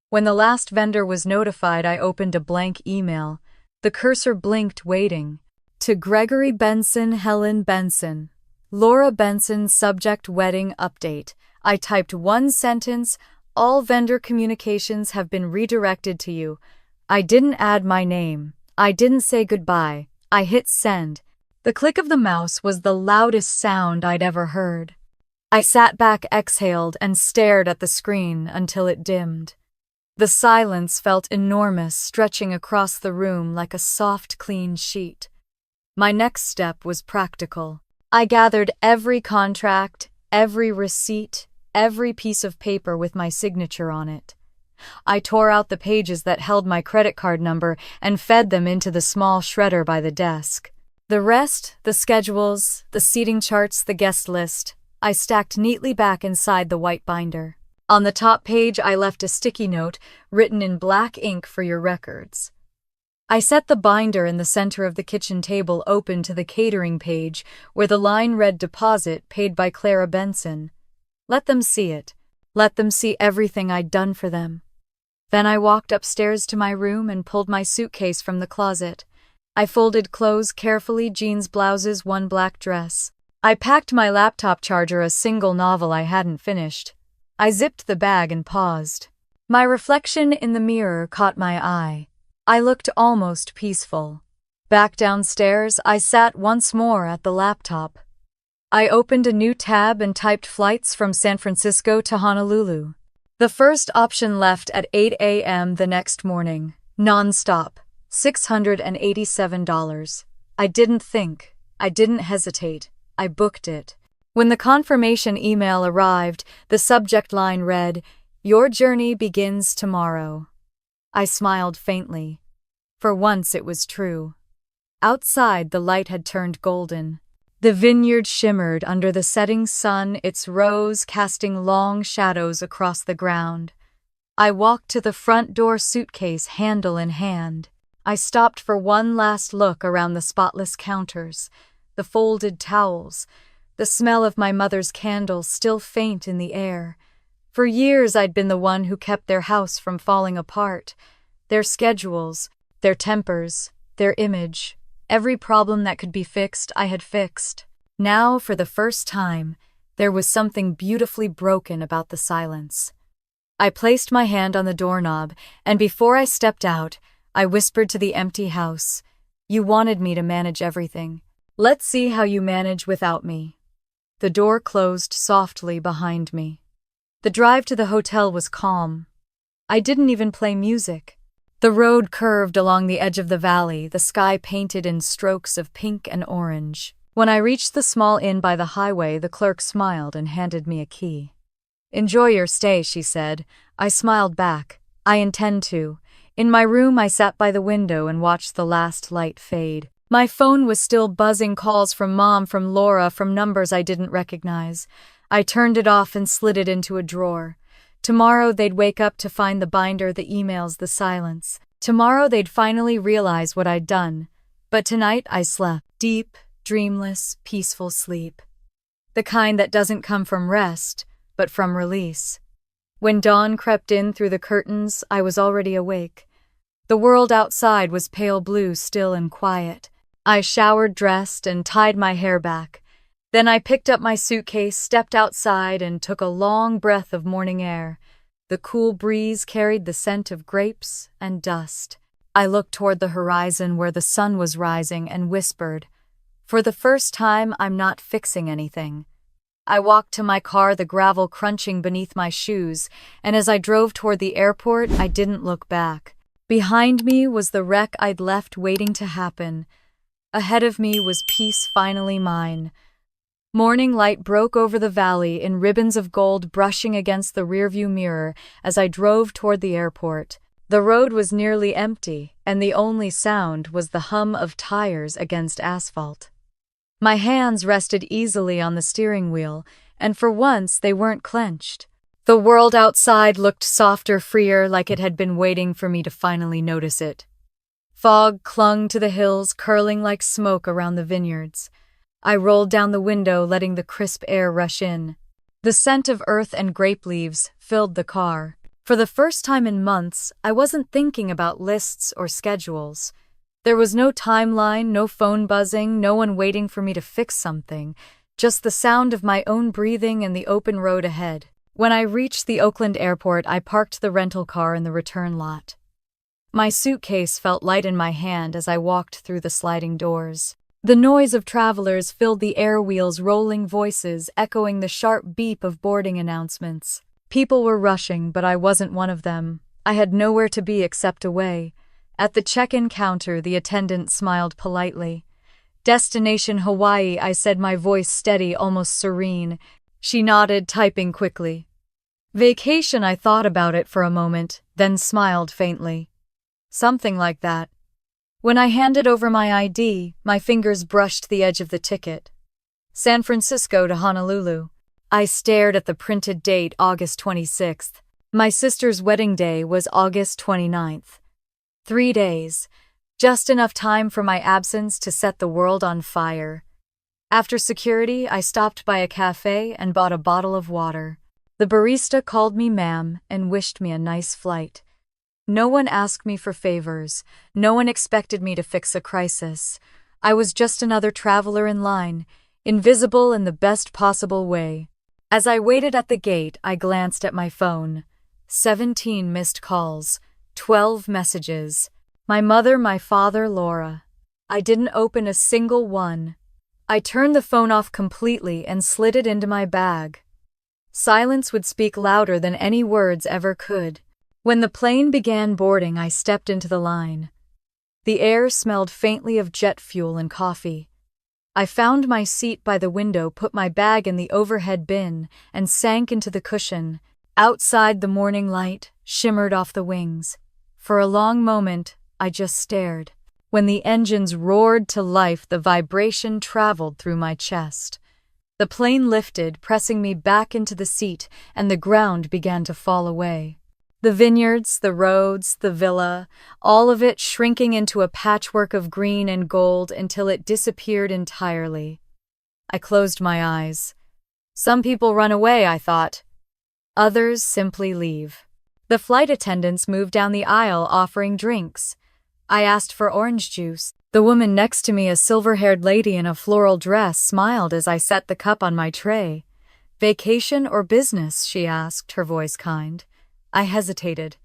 When the last vendor was notified, I opened a blank email. The cursor blinked, waiting. To Gregory Benson, Helen Benson. Laura Benson, subject wedding update. I typed one sentence: "All vendor communications have been redirected to you." I didn't add my name. I didn't say goodbye. I hit send. The click of the mouse was the loudest sound I'd ever heard. I sat back, exhaled, and stared at the screen until it dimmed. The silence felt enormous, stretching across the room like a soft, clean sheet. My next step was practical. I gathered every contract, every receipt, every piece of paper with my signature on it. I tore out the pages that held my credit card number and fed them into the small shredder by the desk. The rest, the schedules, the seating charts, the guest list, I stacked neatly back inside the white binder. On the top page, I left a sticky note written in black ink for your records. I set the binder in the center of the kitchen table open to the catering page where the line read "Deposit paid by Clara Benson." Let them see it. Let them see everything I'd done for them. Then I walked upstairs to my room and pulled my suitcase from the closet. I folded clothes carefully, jeans, blouses, one black dress. I packed my laptop charger, a single novel I hadn't finished. I zipped the bag and paused. My reflection in the mirror caught my eye. I looked almost peaceful. Back downstairs, I sat once more at the laptop. I opened a new tab and typed flights from San Francisco to Honolulu. The first option left at 8 a.m. the next morning, non-stop, $687. I didn't think. I didn't hesitate. I booked it. When the confirmation email arrived, the subject line read, "Your journey begins tomorrow." I smiled faintly. For once it was true. Outside, the light had turned golden. The vineyard shimmered under the setting sun, its rose casting long shadows across the ground. I walked to the front door, suitcase handle in hand. I stopped for one last look around the spotless counters, the folded towels, the smell of my mother's candles still faint in the air. For years I'd been the one who kept their house from falling apart. Their schedules, their tempers, their image. Every problem that could be fixed, I had fixed. Now, for the first time, there was something beautifully broken about the silence. I placed my hand on the doorknob, and before I stepped out, I whispered to the empty house, "You wanted me to manage everything. Let's see how you manage without me." The door closed softly behind me. The drive to the hotel was calm. I didn't even play music. The road curved along the edge of the valley, the sky painted in strokes of pink and orange. When I reached the small inn by the highway, the clerk smiled and handed me a key. "Enjoy your stay," she said. I smiled back. "I intend to." In my room, I sat by the window and watched the last light fade. My phone was still buzzing, calls from Mom, from Laura, from numbers I didn't recognize. I turned it off and slid it into a drawer. Tomorrow they'd wake up to find the binder, the emails, the silence. Tomorrow they'd finally realize what I'd done. But tonight I slept. Deep, dreamless, peaceful sleep. The kind that doesn't come from rest, but from release. When dawn crept in through the curtains, I was already awake. The world outside was pale blue, still and quiet. I showered, dressed, and tied my hair back. Then I picked up my suitcase, stepped outside, and took a long breath of morning air. The cool breeze carried the scent of grapes and dust. I looked toward the horizon where the sun was rising and whispered, "For the first time, I'm not fixing anything." I walked to my car, the gravel crunching beneath my shoes, and as I drove toward the airport, I didn't look back. Behind me was the wreck I'd left waiting to happen. Ahead of me was peace finally mine. Morning light broke over the valley in ribbons of gold brushing against the rearview mirror as I drove toward the airport. The road was nearly empty, and the only sound was the hum of tires against asphalt. My hands rested easily on the steering wheel, and for once they weren't clenched. The world outside looked softer, freer, like it had been waiting for me to finally notice it. Fog clung to the hills, curling like smoke around the vineyards. I rolled down the window, letting the crisp air rush in. The scent of earth and grape leaves filled the car. For the first time in months, I wasn't thinking about lists or schedules. There was no timeline, no phone buzzing, no one waiting for me to fix something, just the sound of my own breathing and the open road ahead. When I reached the Oakland airport, I parked the rental car in the return lot. My suitcase felt light in my hand as I walked through the sliding doors. The noise of travelers filled the air wheels, rolling voices echoing the sharp beep of boarding announcements. People were rushing, but I wasn't one of them. I had nowhere to be except away. At the check-in counter, the attendant smiled politely. "Destination Hawaii," I said, my voice steady, almost serene. She nodded, typing quickly. "Vacation," I thought about it for a moment, then smiled faintly. "Something like that." When I handed over my ID, my fingers brushed the edge of the ticket. San Francisco to Honolulu. I stared at the printed date, August 26th. My sister's wedding day was August 29th. 3 days, just enough time for my absence to set the world on fire. After security, I stopped by a cafe and bought a bottle of water. The barista called me ma'am and wished me a nice flight. No one asked me for favors. No one expected me to fix a crisis. I was just another traveler in line, invisible in the best possible way. As I waited at the gate, I glanced at my phone. 17 missed calls. 12 messages. My mother, my father, Laura. I didn't open a single one. I turned the phone off completely and slid it into my bag. Silence would speak louder than any words ever could. When the plane began boarding, I stepped into the line. The air smelled faintly of jet fuel and coffee. I found my seat by the window, put my bag in the overhead bin, and sank into the cushion. Outside, the morning light shimmered off the wings. For a long moment, I just stared. When the engines roared to life, the vibration traveled through my chest. The plane lifted, pressing me back into the seat, and the ground began to fall away. The vineyards, the roads, the villa, all of it shrinking into a patchwork of green and gold until it disappeared entirely. I closed my eyes. Some people run away, I thought. Others simply leave. The flight attendants moved down the aisle offering drinks. I asked for orange juice. The woman next to me, a silver-haired lady in a floral dress, smiled as I set the cup on my tray. "Vacation or business?" she asked, her voice kind. I hesitated.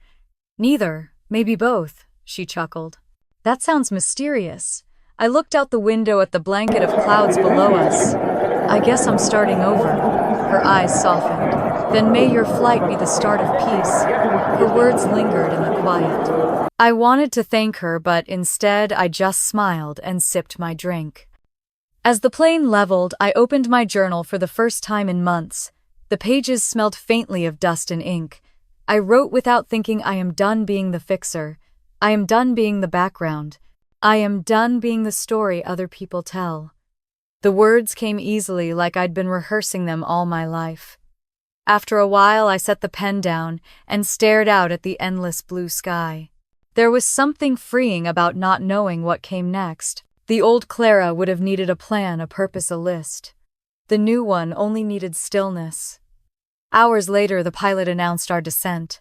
"Neither, maybe both," she chuckled. "That sounds mysterious." I looked out the window at the blanket of clouds below us. "I guess I'm starting over." Her eyes softened. "Then may your flight be the start of peace." Her words lingered in the quiet. I wanted to thank her, but instead I just smiled and sipped my drink. As the plane leveled, I opened my journal for the first time in months. The pages smelled faintly of dust and ink. I wrote without thinking, "I am done being the fixer. I am done being the background. I am done being the story other people tell." The words came easily, like I'd been rehearsing them all my life. After a while, I set the pen down and stared out at the endless blue sky. There was something freeing about not knowing what came next. The old Clara would have needed a plan, a purpose, a list. The new one only needed stillness. Hours later, the pilot announced our descent.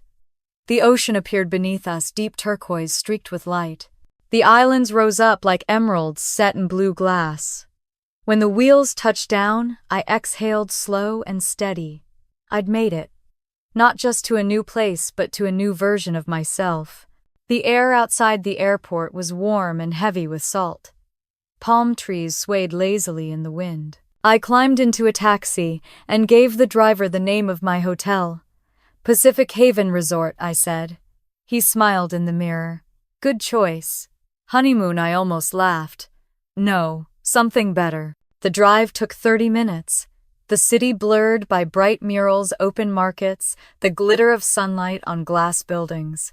The ocean appeared beneath us, deep turquoise streaked with light. The islands rose up like emeralds set in blue glass. When the wheels touched down, I exhaled slow and steady. I'd made it. not just to a new place but to a new version of myself. The air outside the airport was warm and heavy with salt. Palm trees swayed lazily in the wind. I climbed into a taxi and gave the driver the name of my hotel. Pacific Haven Resort, I said. He smiled in the mirror. Good choice. Honeymoon, I almost laughed. No, something better. The drive took 30 minutes. The city blurred by bright murals, open markets, the glitter of sunlight on glass buildings.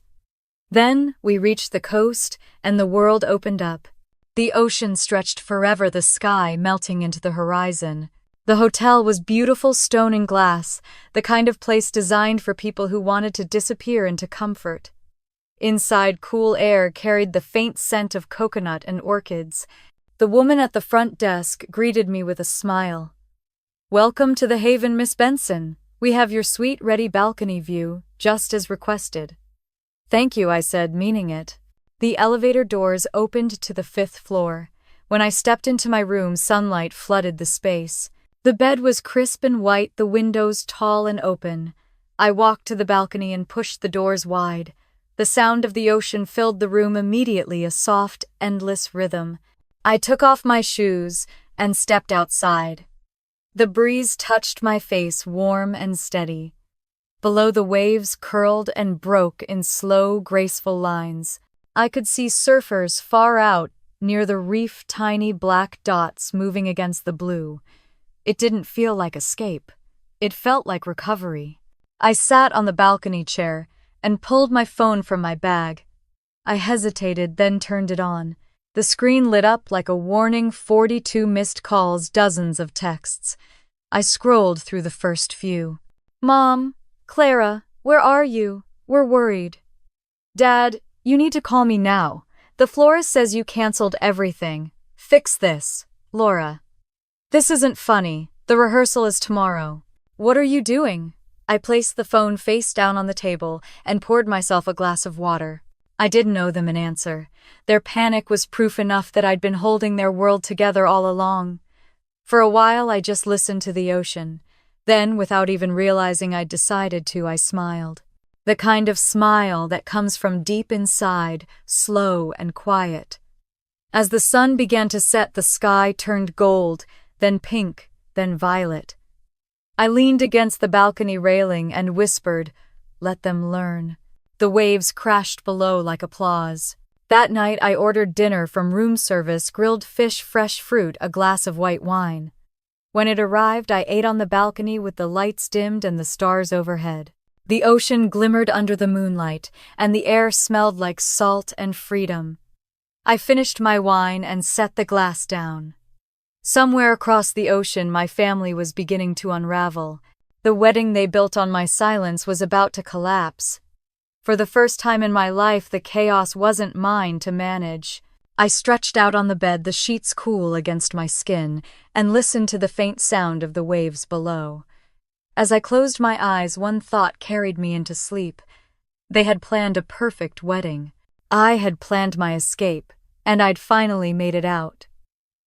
Then we reached the coast, and the world opened up. The ocean stretched forever, the sky melting into the horizon. The hotel was beautiful stone and glass, the kind of place designed for people who wanted to disappear into comfort. Inside, cool air carried the faint scent of coconut and orchids. The woman at the front desk greeted me with a smile. "Welcome to the Haven, Miss Benson. We have your suite-ready balcony view, just as requested." "Thank you," I said, meaning it. The elevator doors opened to the 5th floor. When I stepped into my room, sunlight flooded the space. The bed was crisp and white, the windows tall and open. I walked to the balcony and pushed the doors wide. The sound of the ocean filled the room immediately, a soft, endless rhythm. I took off my shoes and stepped outside. The breeze touched my face, warm and steady. Below, the waves curled and broke in slow, graceful lines. I could see surfers far out near the reef, tiny black dots moving against the blue. It didn't feel like escape. It felt like recovery. I sat on the balcony chair and pulled my phone from my bag. I hesitated, then turned it on. The screen lit up like a warning, 42 missed calls, dozens of texts. I scrolled through the first few. "Mom, Clara, where are you? We're worried." "Dad, you need to call me now. The florist says you canceled everything. Fix this. Laura." "This isn't funny. The rehearsal is tomorrow." "What are you doing?" I placed the phone face down on the table and poured myself a glass of water. I didn't owe them an answer. Their panic was proof enough that I'd been holding their world together all along. For a while, I just listened to the ocean. Then, without even realizing I'd decided to, I smiled. The kind of smile that comes from deep inside, slow and quiet. As the sun began to set, the sky turned gold, then pink, then violet. I leaned against the balcony railing and whispered, "Let them learn." The waves crashed below like applause. That night I ordered dinner from room service, grilled fish, fresh fruit, a glass of white wine. When it arrived, I ate on the balcony with the lights dimmed and the stars overhead. The ocean glimmered under the moonlight, and the air smelled like salt and freedom. I finished my wine and set the glass down. Somewhere across the ocean, my family was beginning to unravel. The wedding they built on my silence was about to collapse. For the first time in my life, the chaos wasn't mine to manage. I stretched out on the bed, the sheets cool against my skin, and listened to the faint sound of the waves below. As I closed my eyes, one thought carried me into sleep. They had planned a perfect wedding. I had planned my escape, and I'd finally made it out.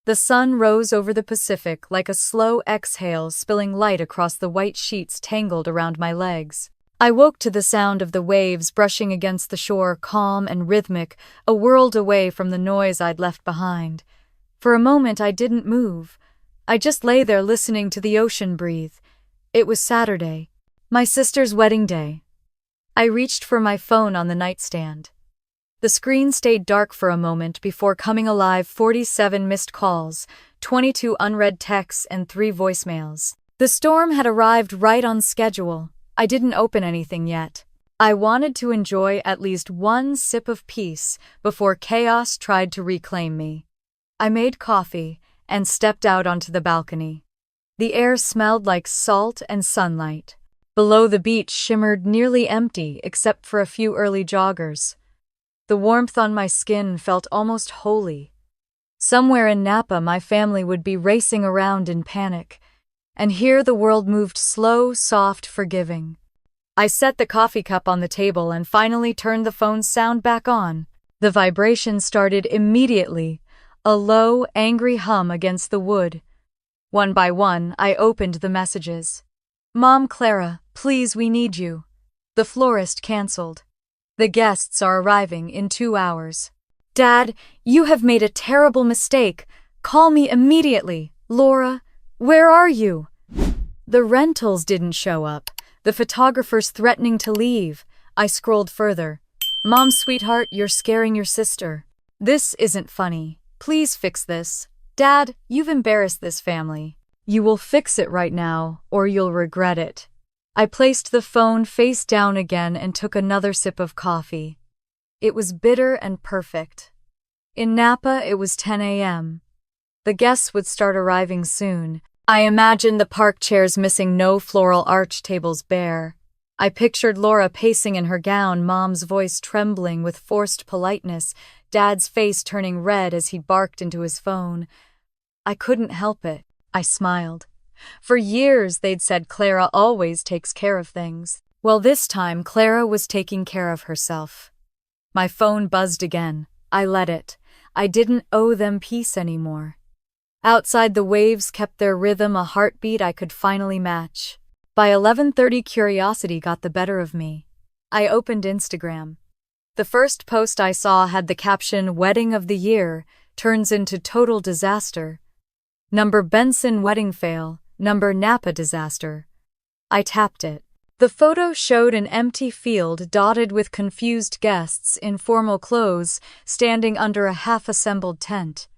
The sun rose over the Pacific like a slow exhale, spilling light across the white sheets tangled around my legs. I woke to the sound of the waves brushing against the shore, calm and rhythmic, a world away from the noise I'd left behind. For a moment I didn't move. I just lay there listening to the ocean breathe. It was Saturday, my sister's wedding day. I reached for my phone on the nightstand. The screen stayed dark for a moment before coming alive. 47 missed calls, 22 unread texts, and 3 voicemails. The storm had arrived right on schedule. I didn't open anything yet. I wanted to enjoy at least one sip of peace before chaos tried to reclaim me. I made coffee and stepped out onto the balcony. The air smelled like salt and sunlight. Below, the beach shimmered nearly empty except for a few early joggers. The warmth on my skin felt almost holy. Somewhere in Napa, my family would be racing around in panic. And here the world moved slow, soft, forgiving. I set the coffee cup on the table and finally turned the phone's sound back on. The vibration started immediately, a low, angry hum against the wood. One by one, I opened the messages. "Mom, Clara, Please, we need you. The florist canceled. The guests are arriving in 2 hours. Dad, you have made a terrible mistake. Call me immediately. Laura, where are you? The rentals didn't show up. The photographer's threatening to leave. I scrolled further. Mom, sweetheart, you're scaring your sister. This isn't funny. Please fix this. Dad, you've embarrassed this family. You will fix it right now, or you'll regret it. I placed the phone face down again and took another sip of coffee. It was bitter and perfect. In Napa, it was 10 a.m. The guests would start arriving soon. I imagined the park chairs missing, no floral arch tables bare. I pictured Laura pacing in her gown, Mom's voice trembling with forced politeness, Dad's face turning red as he barked into his phone. I couldn't help it. I smiled. For years, they'd said Clara always takes care of things. Well, this time, Clara was taking care of herself. My phone buzzed again. I let it. I didn't owe them peace anymore. Outside, the waves kept their rhythm, a heartbeat I could finally match. By 11:30, curiosity got the better of me. I opened Instagram. The first post I saw had the caption, "Wedding of the Year turns into total disaster. Number Benson wedding fail, number Napa disaster." I tapped it. The photo showed an empty field dotted with confused guests in formal clothes standing under a half-assembled tent.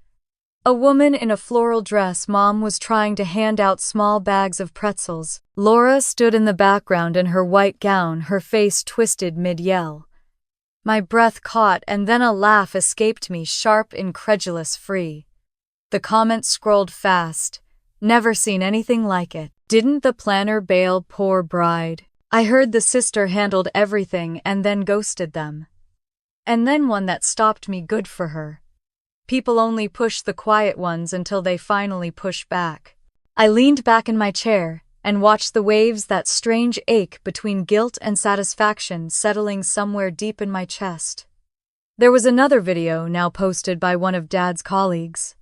A woman in a floral dress, Mom, was trying to hand out small bags of pretzels. Laura stood in the background in her white gown, her face twisted mid-yell. My breath caught and then a laugh escaped me, sharp, incredulous, free. The comments scrolled fast. Never seen anything like it. Didn't the planner bail, poor bride? I heard the sister handled everything and then ghosted them. And then one that stopped me, good for her. People only push the quiet ones until they finally push back. I leaned back in my chair and watched the waves, that strange ache between guilt and satisfaction settling somewhere deep in my chest. There was another video now posted by one of Dad's colleagues.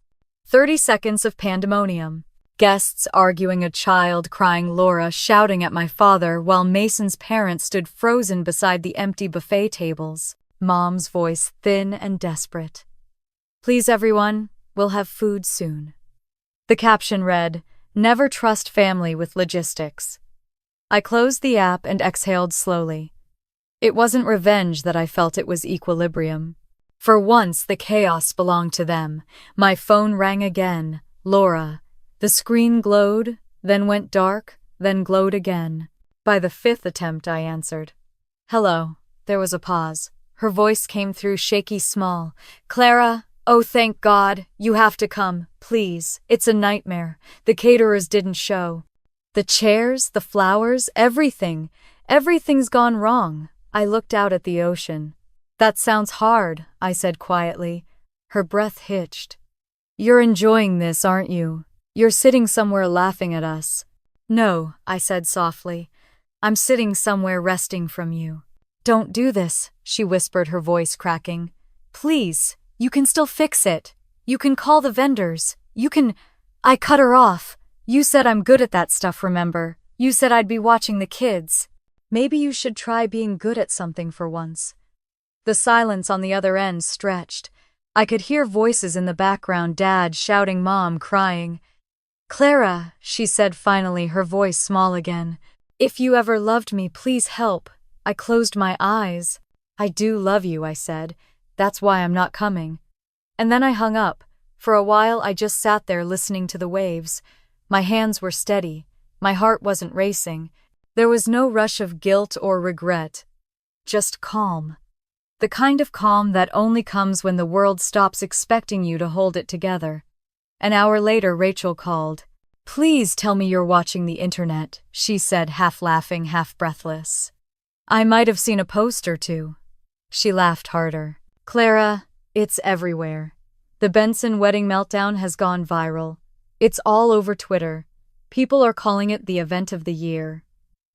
30 seconds of pandemonium. Guests arguing, a child crying, Laura shouting at my father while Mason's parents stood frozen beside the empty buffet tables. Mom's voice thin and desperate. Please everyone, we'll have food soon. The caption read, "Never trust family with logistics." I closed the app and exhaled slowly. It wasn't revenge that I felt, it was equilibrium. For once, the chaos belonged to them. My phone rang again. Laura. The screen glowed, then went dark, then glowed again. By the 5th attempt, I answered. Hello. There was a pause. Her voice came through, shaky, small. Clara. Oh, thank God, you have to come, please. It's a nightmare. The caterers didn't show. The chairs, the flowers, everything. Everything's gone wrong. I looked out at the ocean. That sounds hard, I said quietly. Her breath hitched. You're enjoying this, aren't you? You're sitting somewhere laughing at us. No, I said softly. I'm sitting somewhere resting from you. Don't do this, she whispered, her voice cracking. Please. You can still fix it. You can call the vendors. You can... I cut her off. You said I'm good at that stuff, remember? You said I'd be watching the kids. Maybe you should try being good at something for once. The silence on the other end stretched. I could hear voices in the background, Dad shouting, Mom crying. Clara, she said finally, her voice small again. If you ever loved me, please help. I closed my eyes. I do love you, I said. That's why I'm not coming. And then I hung up. For a while I just sat there listening to the waves. My hands were steady. My heart wasn't racing. There was no rush of guilt or regret. Just calm. The kind of calm that only comes when the world stops expecting you to hold it together. An hour later, Rachel called. Please tell me you're watching the internet, she said, half laughing, half breathless. I might have seen a post or two. She laughed harder. Clara, it's everywhere. The Benson wedding meltdown has gone viral. It's all over Twitter. People are calling it the event of the year.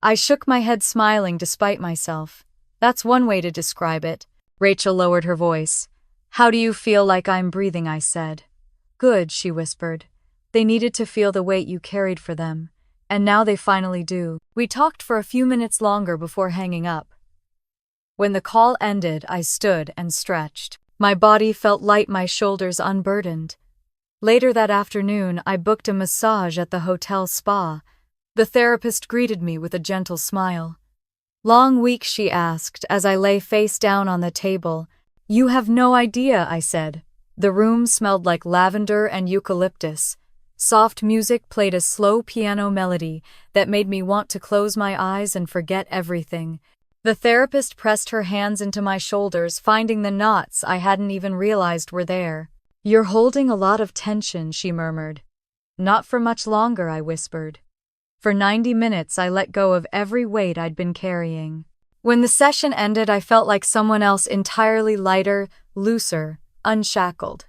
I shook my head, smiling despite myself. That's one way to describe it. Rachel lowered her voice. How do you feel? Like I'm breathing, I said. Good, she whispered. They needed to feel the weight you carried for them. and now they finally do. We talked for a few minutes longer before hanging up. When the call ended, I stood and stretched. My body felt light, my shoulders unburdened. Later that afternoon, I booked a massage at the hotel spa. The therapist greeted me with a gentle smile. "Long week?" she asked as I lay face down on the table. "You have no idea," I said. The room smelled like lavender and eucalyptus. Soft music played a slow piano melody that made me want to close my eyes and forget everything. The therapist pressed her hands into my shoulders, finding the knots I hadn't even realized were there. "You're holding a lot of tension," she murmured. "Not for much longer," I whispered. For 90 minutes, I let go of every weight I'd been carrying. When the session ended, I felt like someone else, entirely lighter, looser, unshackled.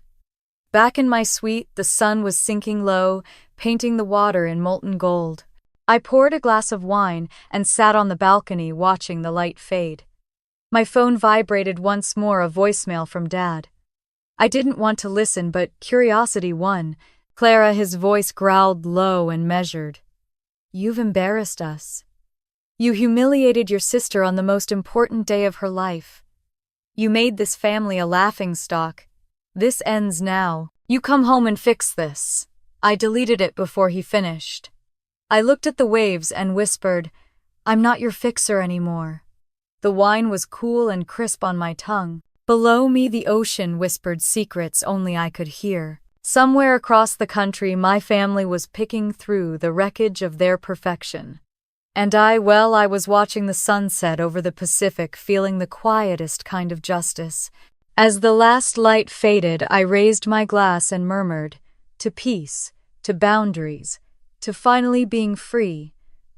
Back in my suite, the sun was sinking low, painting the water in molten gold. I poured a glass of wine and sat on the balcony watching the light fade. My phone vibrated once more, a voicemail from Dad. I didn't want to listen, but curiosity won. "Clara," his voice growled low and measured. "You've embarrassed us. You humiliated your sister on the most important day of her life. You made this family a laughingstock. This ends now. You come home and fix this." I deleted it before he finished. I looked at the waves and whispered, "I'm not your fixer anymore." The wine was cool and crisp on my tongue. Below me, the ocean whispered secrets only I could hear. Somewhere across the country, my family was picking through the wreckage of their perfection. And I was watching the sunset over the Pacific, feeling the quietest kind of justice. As the last light faded, I raised my glass and murmured, "To peace, to boundaries, to finally being free."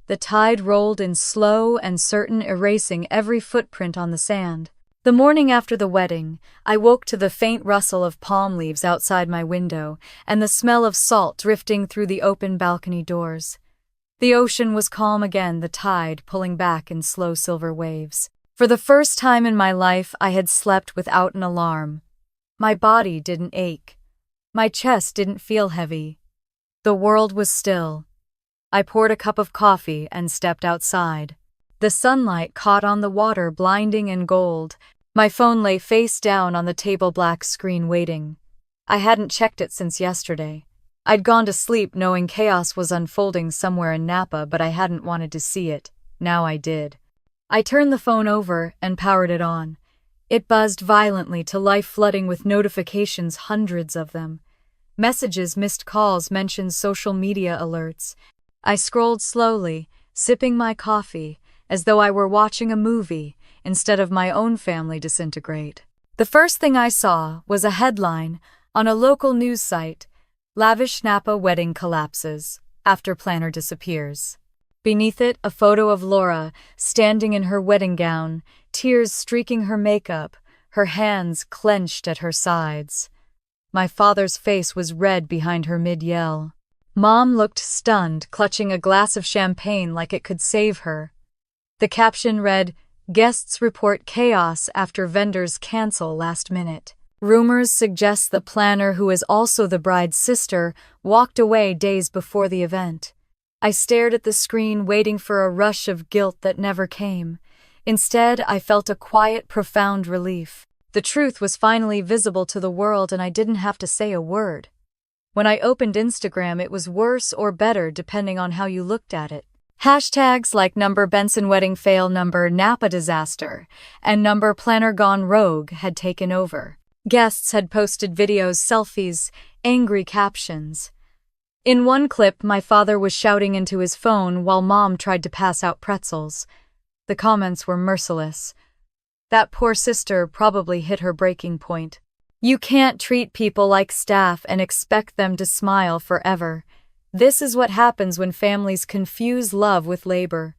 The tide rolled in, slow and certain, erasing every footprint on the sand. The morning after the wedding, I woke to the faint rustle of palm leaves outside my window and the smell of salt drifting through the open balcony doors. The ocean was calm again, the tide pulling back in slow silver waves. For the first time in my life, I had slept without an alarm. My body didn't ache. My chest didn't feel heavy. The world was still. I poured a cup of coffee and stepped outside. The sunlight caught on the water, blinding in gold. My phone lay face down on the table, black screen waiting. I hadn't checked it since yesterday. I'd gone to sleep knowing chaos was unfolding somewhere in Napa, but I hadn't wanted to see it. Now I did. I turned the phone over and powered it on. It buzzed violently to life, flooding with notifications, hundreds of them. Messages, missed calls, mentions, social media alerts. I scrolled slowly, sipping my coffee, as though I were watching a movie instead of my own family disintegrate. The first thing I saw was a headline on a local news site: "Lavish Napa wedding collapses after planner disappears." Beneath it, a photo of Laura standing in her wedding gown, tears streaking her makeup, her hands clenched at her sides. My father's face was red behind her mid-yell. Mom looked stunned, clutching a glass of champagne like it could save her. The caption read, "Guests report chaos after vendors cancel last minute." Rumors suggest the planner, who is also the bride's sister, walked away days before the event. I stared at the screen, waiting for a rush of guilt that never came. Instead, I felt a quiet, profound relief. The truth was finally visible to the world, and I didn't have to say a word. When I opened Instagram, it was worse or better depending on how you looked at it. Hashtags like #Benson wedding fail, #Napa disaster, and #planner gone rogue had taken over. Guests had posted videos, selfies, angry captions. In one clip, my father was shouting into his phone while Mom tried to pass out pretzels. The comments were merciless. That poor sister probably hit her breaking point. You can't treat people like staff and expect them to smile forever. This is what happens when families confuse love with labor.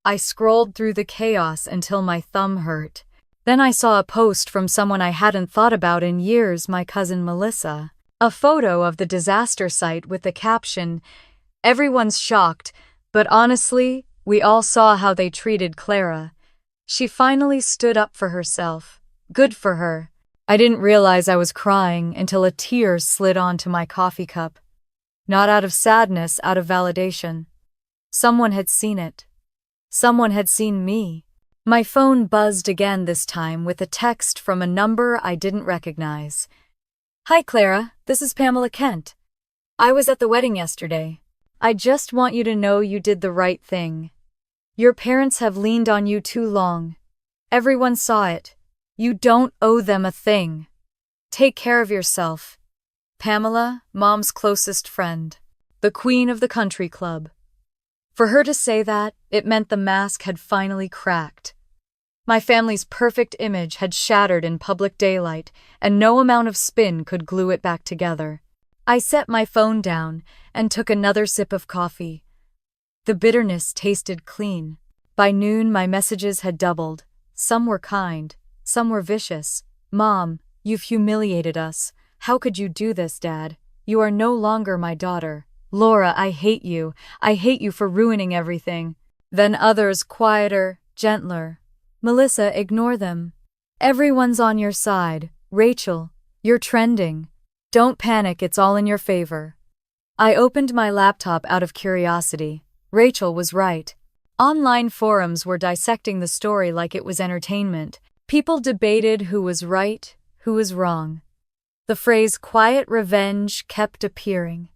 I scrolled through the chaos until my thumb hurt. Then I saw a post from someone I hadn't thought about in years, my cousin Melissa. A photo of the disaster site with the caption, "Everyone's shocked, but honestly, we all saw how they treated Clara. She finally stood up for herself. Good for her." I didn't realize I was crying until a tear slid onto my coffee cup. Not out of sadness, out of validation. Someone had seen it. Someone had seen me. My phone buzzed again, this time with a text from a number I didn't recognize. "Hi Clara, this is Pamela Kent. I was at the wedding yesterday. I just want you to know you did the right thing. Your parents have leaned on you too long. Everyone saw it. You don't owe them a thing. Take care of yourself. Pamela, Mom's closest friend. The queen of the country club." For her to say that, it meant the mask had finally cracked. My family's perfect image had shattered in public daylight, and no amount of spin could glue it back together. I set my phone down and took another sip of coffee. The bitterness tasted clean. By noon, my messages had doubled. Some were kind, some were vicious. "Mom, you've humiliated us. How could you do this, Dad? You are no longer my daughter. Laura, I hate you. I hate you for ruining everything." Then others, quieter, gentler. "Melissa, ignore them. Everyone's on your side. Rachel, you're trending. Don't panic, it's all in your favor." I opened my laptop out of curiosity. Rachel was right. Online forums were dissecting the story like it was entertainment. People debated who was right, who was wrong. The phrase "quiet revenge" kept appearing.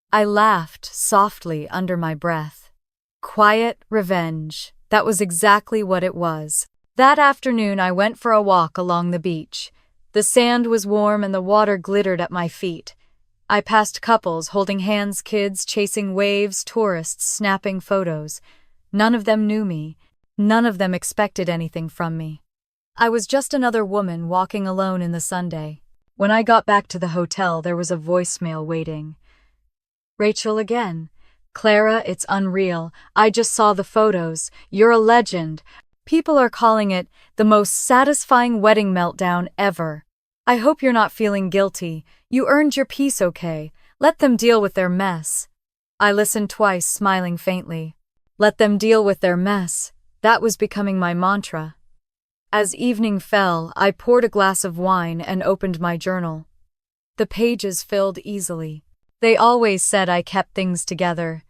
I laughed softly under my breath. Quiet revenge. That was exactly what it was. That afternoon I went for a walk along the beach. The sand was warm and the water glittered at my feet. I passed couples holding hands, kids chasing waves, tourists snapping photos. None of them knew me. None of them expected anything from me. I was just another woman walking alone in the Sunday. When I got back to the hotel, there was a voicemail waiting. "Rachel again. Clara, it's unreal. I just saw the photos. You're a legend. People are calling it the most satisfying wedding meltdown ever. I hope you're not feeling guilty. You earned your peace, okay? Let them deal with their mess." I listened twice, smiling faintly. Let them deal with their mess. That was becoming my mantra. As evening fell, I poured a glass of wine and opened my journal. The pages filled easily. They always said I kept things together.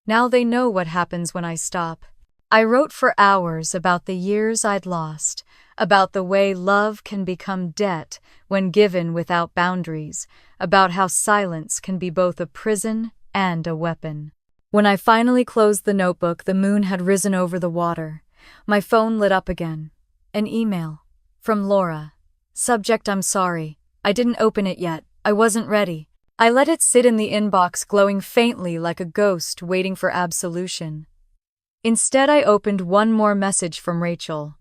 Now they know what happens when I stop. I wrote for hours about the years I'd lost, about the way love can become debt when given without boundaries, about how silence can be both a prison and a weapon. When I finally closed the notebook, the moon had risen over the water. My phone lit up again. An email. From Laura. Subject: "I'm sorry. I didn't open it yet. I wasn't ready." I let it sit in the inbox, glowing faintly like a ghost waiting for absolution. Instead, I opened one more message from Rachel.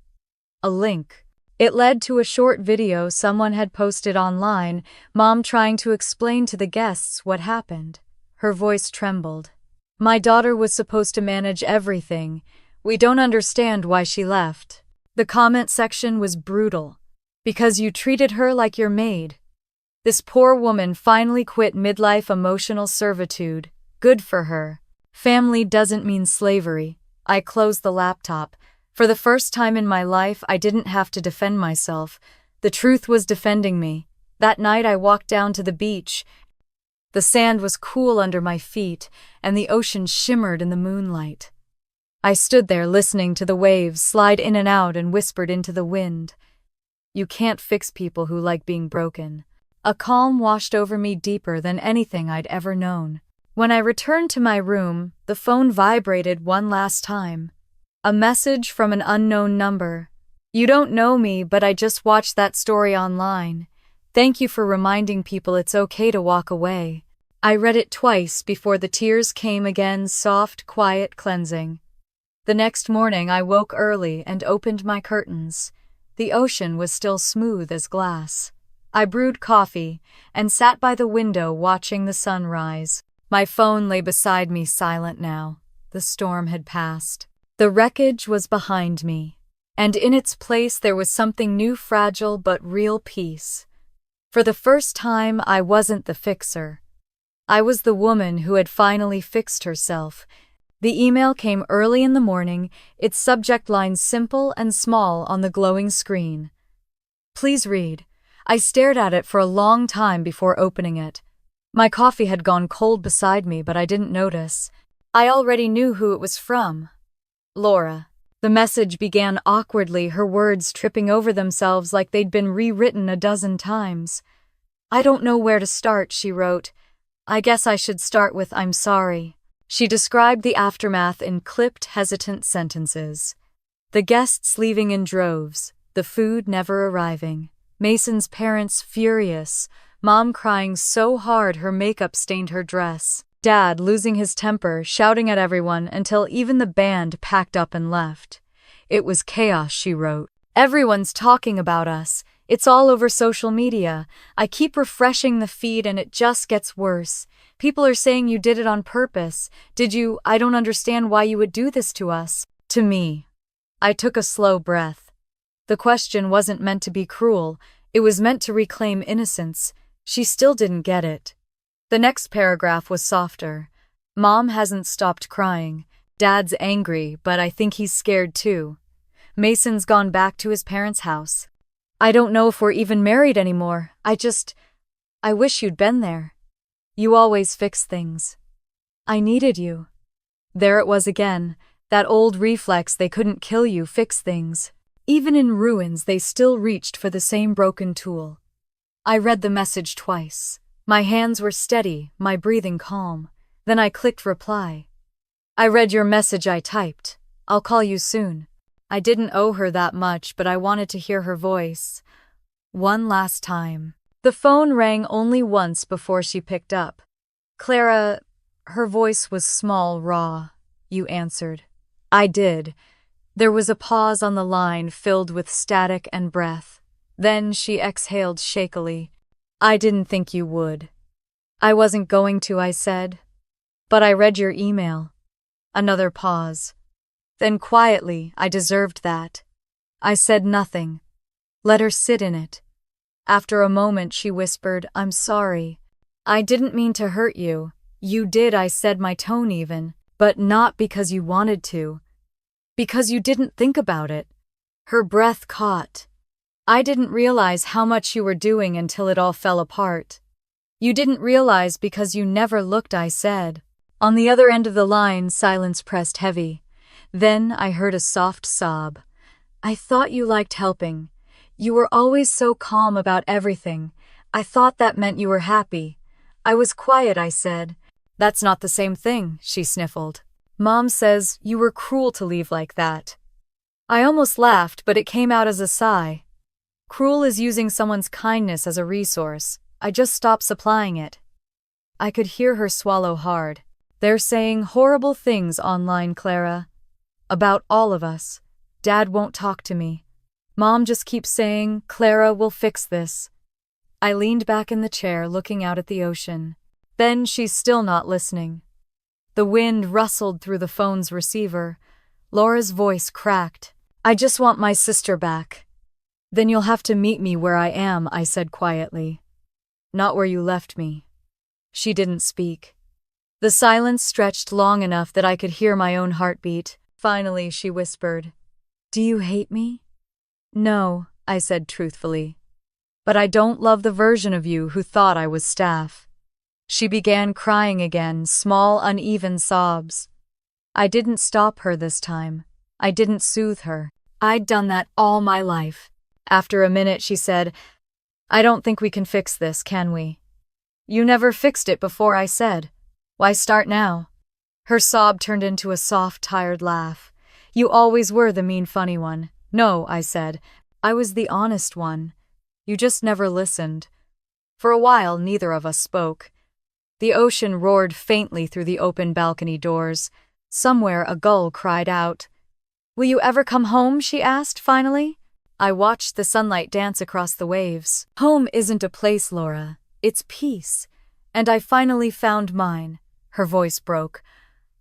A link. It led to a short video someone had posted online, Mom trying to explain to the guests what happened. Her voice trembled. "My daughter was supposed to manage everything. We don't understand why she left." The comment section was brutal. "Because you treated her like your maid." This poor woman finally quit midlife emotional servitude. Good for her. Family doesn't mean slavery. I closed the laptop. For the first time in my life, I didn't have to defend myself. The truth was defending me. That night I walked down to the beach. The sand was cool under my feet, and the ocean shimmered in the moonlight. I stood there listening to the waves slide in and out and whispered into the wind. You can't fix people who like being broken. A calm washed over me deeper than anything I'd ever known. When I returned to my room, the phone vibrated one last time. A message from an unknown number. "You don't know me, but I just watched that story online. Thank you for reminding people it's okay to walk away." I read it twice before the tears came again, soft, quiet, cleansing. The next morning I woke early and opened my curtains. The ocean was still smooth as glass. I brewed coffee and sat by the window watching the sun rise. My phone lay beside me, silent now. The storm had passed. The wreckage was behind me, and in its place there was something new, fragile but real: peace. For the first time, I wasn't the fixer. I was the woman who had finally fixed herself. The email came early in the morning, its subject line simple and small on the glowing screen. "Please read." I stared at it for a long time before opening it. My coffee had gone cold beside me, but I didn't notice. I already knew who it was from. Laura. The message began awkwardly, her words tripping over themselves like they'd been rewritten a dozen times. I don't know where to start, she wrote. I guess I should start with I'm sorry. She described the aftermath in clipped, hesitant sentences. The guests leaving in droves, the food never arriving, Mason's parents furious, Mom crying so hard her makeup stained her dress, Dad losing his temper, shouting at everyone until even the band packed up and left. It was chaos, she wrote. Everyone's talking about us. It's all over social media. I keep refreshing the feed and it just gets worse. People are saying you did it on purpose. Did you? I don't understand why you would do this to us. To me. I took a slow breath. The question wasn't meant to be cruel. It was meant to reclaim innocence. She still didn't get it. The next paragraph was softer. Mom hasn't stopped crying. Dad's angry, but I think he's scared too. Mason's gone back to his parents' house. I don't know if we're even married anymore. I wish you'd been there. You always fix things. I needed you. There it was again, that old reflex they couldn't kill you, fix things. Even in ruins, they still reached for the same broken tool. I read the message twice. My hands were steady, my breathing calm. Then I clicked reply. I read your message, I typed. I'll call you soon. I didn't owe her that much, but I wanted to hear her voice. One last time. The phone rang only once before she picked up. Clara, her voice was small, raw. You answered. I did. There was a pause on the line filled with static and breath. Then she exhaled shakily. I didn't think you would. I wasn't going to, I said. But I read your email. Another pause. Then quietly, I deserved that. I said nothing. Let her sit in it. After a moment she whispered, I'm sorry. I didn't mean to hurt you. You did, I said, my tone even. But not because you wanted to. Because you didn't think about it. Her breath caught. I didn't realize how much you were doing until it all fell apart. You didn't realize because you never looked, I said. On the other end of the line, silence pressed heavy. Then I heard a soft sob. I thought you liked helping. You were always so calm about everything. I thought that meant you were happy. I was quiet, I said. That's not the same thing, she sniffled. Mom says you were cruel to leave like that. I almost laughed, but it came out as a sigh. Cruel is using someone's kindness as a resource. I just stopped supplying it. I could hear her swallow hard. They're saying horrible things online, Clara. About all of us. Dad won't talk to me. Mom just keeps saying, Clara, we'll fix this. I leaned back in the chair, looking out at the ocean. Then she's still not listening. The wind rustled through the phone's receiver. Laura's voice cracked. I just want my sister back. Then you'll have to meet me where I am, I said quietly. Not where you left me. She didn't speak. The silence stretched long enough that I could hear my own heartbeat. Finally, she whispered, Do you hate me? No, I said truthfully. But I don't love the version of you who thought I was staff. She began crying again, small, uneven sobs. I didn't stop her this time. I didn't soothe her. I'd done that all my life. After a minute, she said, I don't think we can fix this, can we? You never fixed it before, I said. Why start now? Her sob turned into a soft, tired laugh. You always were the mean, funny one. No, I said. I was the honest one. You just never listened. For a while, neither of us spoke. The ocean roared faintly through the open balcony doors. Somewhere a gull cried out. Will you ever come home? She asked, finally. I watched the sunlight dance across the waves. Home isn't a place, Laura. It's peace. And I finally found mine. Her voice broke.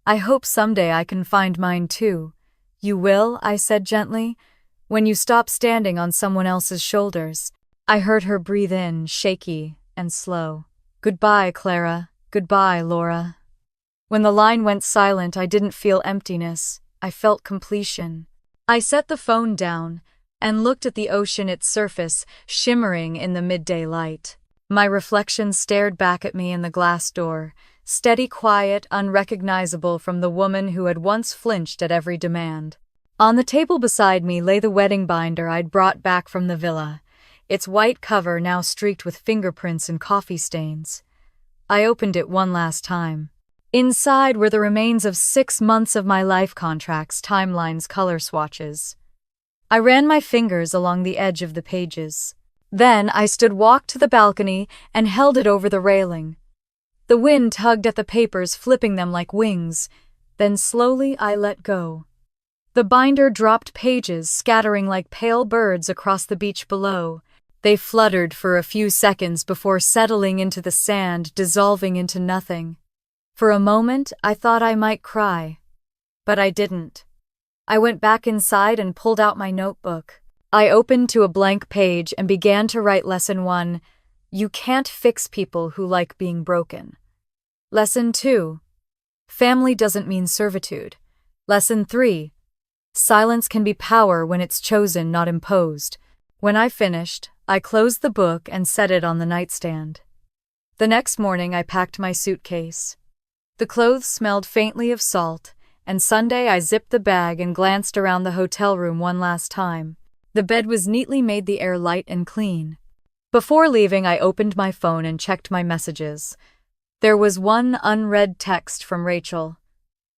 I hope someday I can find mine too. You will, I said gently, when you stop standing on someone else's shoulders. I heard her breathe in, shaky and slow. Goodbye, Clara. Goodbye, Laura. When the line went silent, I didn't feel emptiness. I felt completion. I set the phone down and looked at the ocean, its surface shimmering in the midday light. My reflection stared back at me in the glass door, steady, quiet, unrecognizable from the woman who had once flinched at every demand. On the table beside me lay the wedding binder I'd brought back from the villa, its white cover now streaked with fingerprints and coffee stains. I opened it one last time. Inside were the remains of 6 months of my life contracts, timelines, color swatches. I ran my fingers along the edge of the pages. Then I walked to the balcony and held it over the railing. The wind tugged at the papers, flipping them like wings. Then slowly I let go. The binder dropped pages, scattering like pale birds across the beach below. They fluttered for a few seconds before settling into the sand, dissolving into nothing. For a moment, I thought I might cry. But I didn't. I went back inside and pulled out my notebook. I opened to a blank page and began to write Lesson 1, You can't fix people who like being broken. Lesson 2, Family doesn't mean servitude. Lesson 3, Silence can be power when it's chosen, not imposed. When I finished, I closed the book and set it on the nightstand. The next morning, I packed my suitcase. The clothes smelled faintly of salt, and Sunday I zipped the bag and glanced around the hotel room one last time. The bed was neatly made, the air light and clean. Before leaving, I opened my phone and checked my messages. There was one unread text from Rachel.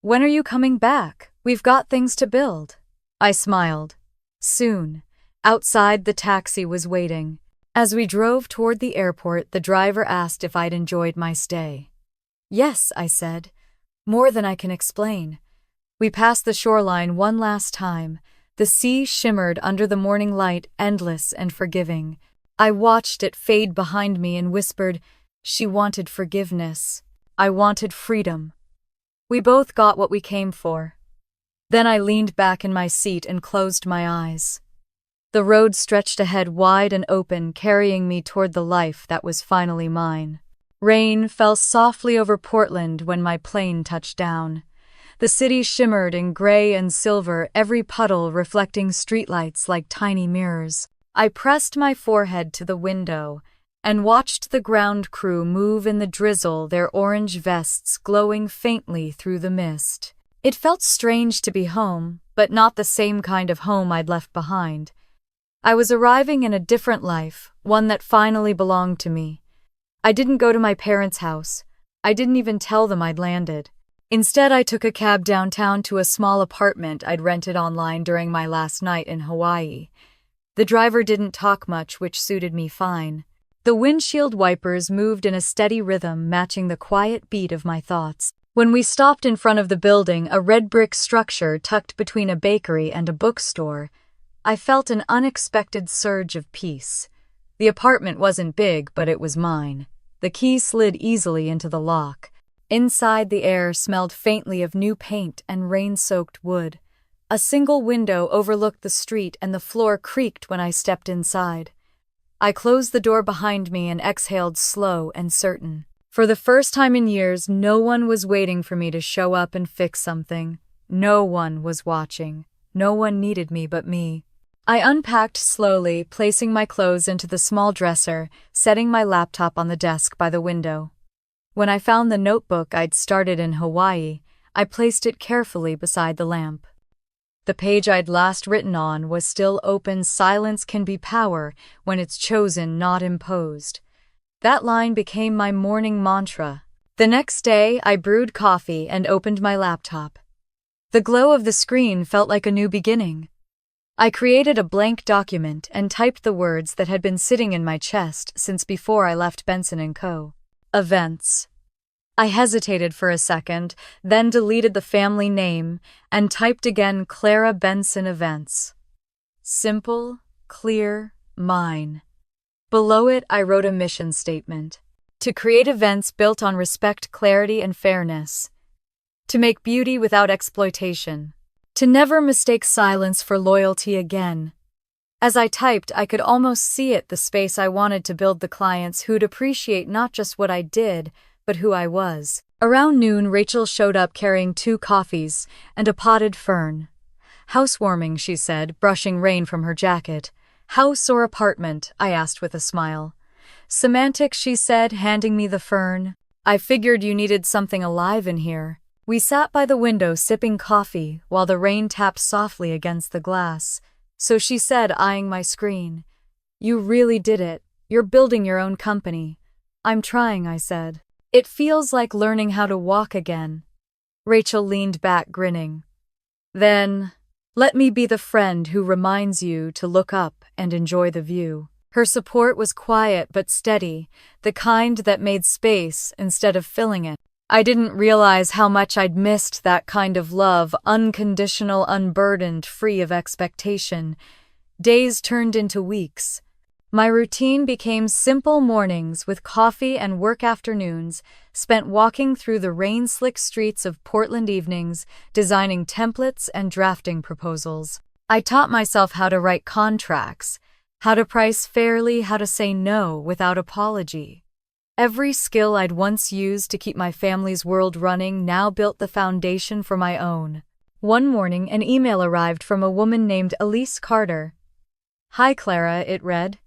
When are you coming back? We've got things to build. I smiled. Soon. Outside, the taxi was waiting. As we drove toward the airport, the driver asked if I'd enjoyed my stay. Yes, I said. More than I can explain. We passed the shoreline one last time. The sea shimmered under the morning light, endless and forgiving. I watched it fade behind me and whispered, She wanted forgiveness. I wanted freedom. We both got what we came for. Then I leaned back in my seat and closed my eyes. The road stretched ahead wide and open, carrying me toward the life that was finally mine. Rain fell softly over Portland when my plane touched down. The city shimmered in gray and silver, every puddle reflecting streetlights like tiny mirrors. I pressed my forehead to the window and watched the ground crew move in the drizzle, their orange vests glowing faintly through the mist. It felt strange to be home, but not the same kind of home I'd left behind. I was arriving in a different life, one that finally belonged to me. I didn't go to my parents' house. I didn't even tell them I'd landed. Instead, I took a cab downtown to a small apartment I'd rented online during my last night in Hawaii. The driver didn't talk much, which suited me fine. The windshield wipers moved in a steady rhythm, matching the quiet beat of my thoughts. When we stopped in front of the building, a red brick structure tucked between a bakery and a bookstore, I felt an unexpected surge of peace. The apartment wasn't big, but it was mine. The key slid easily into the lock. Inside, the air smelled faintly of new paint and rain-soaked wood. A single window overlooked the street, and the floor creaked when I stepped inside. I closed the door behind me and exhaled slow and certain. For the first time in years, no one was waiting for me to show up and fix something. No one was watching. No one needed me but me. I unpacked slowly, placing my clothes into the small dresser, setting my laptop on the desk by the window. When I found the notebook I'd started in Hawaii, I placed it carefully beside the lamp. The page I'd last written on was still open. Silence can be power when it's chosen, not imposed. That line became my morning mantra. The next day, I brewed coffee and opened my laptop. The glow of the screen felt like a new beginning. I created a blank document and typed the words that had been sitting in my chest since before I left Benson & Co. Events. I hesitated for a second, then deleted the family name and typed again Clara Benson Events. Simple, clear, mine. Below it, I wrote a mission statement. To create events built on respect, clarity, and fairness. To make beauty without exploitation. To never mistake silence for loyalty again. As I typed, I could almost see it, the space I wanted to build, the clients who'd appreciate not just what I did, but who I was. Around noon, Rachel showed up carrying 2 coffees and a potted fern. Housewarming, she said, brushing rain from her jacket. House or apartment? I asked with a smile. Semantics, she said, handing me the fern. I figured you needed something alive in here. We sat by the window sipping coffee while the rain tapped softly against the glass. So she said, eyeing my screen, "You really did it. You're building your own company." "I'm trying," I said. "It feels like learning how to walk again." Rachel leaned back, grinning. "Then, let me be the friend who reminds you to look up and enjoy the view." Her support was quiet but steady, the kind that made space instead of filling it. I didn't realize how much I'd missed that kind of love, unconditional, unburdened, free of expectation. Days turned into weeks. My routine became simple mornings with coffee and work afternoons, spent walking through the rain-slick streets of Portland evenings, designing templates and drafting proposals. I taught myself how to write contracts, how to price fairly, how to say no without apology. Every skill I'd once used to keep my family's world running now built the foundation for my own. One morning, an email arrived from a woman named Elise Carter. "Hi Clara," it read.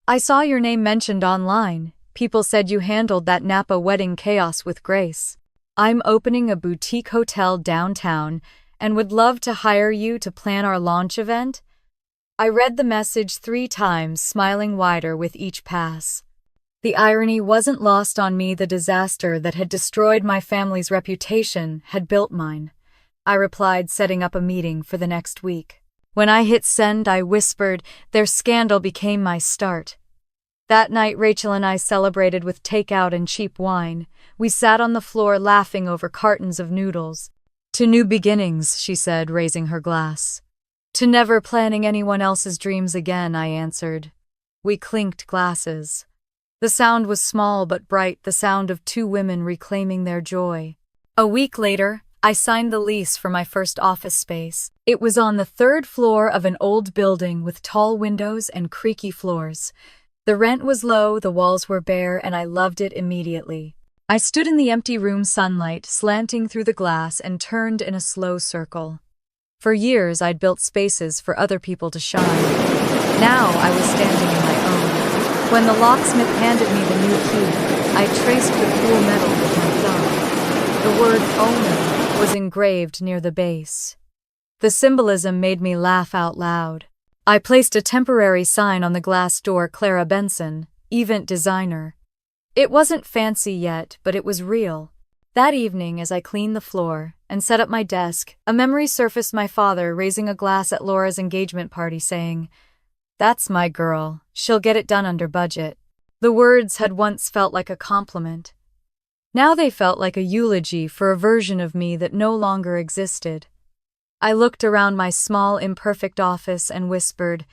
"I saw your name mentioned online. People said you handled that Napa wedding chaos with grace. I'm opening a boutique hotel downtown and would love to hire you to plan our launch event." I read the message 3 times, smiling wider with each pass. The irony wasn't lost on me. The disaster that had destroyed my family's reputation had built mine. I replied, setting up a meeting for the next week. When I hit send, I whispered, "Their scandal became my start." That night, Rachel and I celebrated with takeout and cheap wine. We sat on the floor laughing over cartons of noodles. "To new beginnings," she said, raising her glass. "To never planning anyone else's dreams again," I answered. We clinked glasses. The sound was small but bright, the sound of 2 women reclaiming their joy. A week later, I signed the lease for my first office space. It was on the 3rd floor of an old building with tall windows and creaky floors. The rent was low, the walls were bare, and I loved it immediately. I stood in the empty room, sunlight slanting through the glass, and turned in a slow circle. For years, I'd built spaces for other people to shine. Now I was standing in my own. When the locksmith handed me the new key, I traced the cool metal with my thumb. The word "owner" was engraved near the base. The symbolism made me laugh out loud. I placed a temporary sign on the glass door, "Clara Benson, Event Designer." It wasn't fancy yet, but it was real. That evening, as I cleaned the floor and set up my desk, a memory surfaced: my father raising a glass at Laura's engagement party, saying, "That's my girl. She'll get it done under budget." The words had once felt like a compliment. Now they felt like a eulogy for a version of me that no longer existed. I looked around my small, imperfect office and whispered,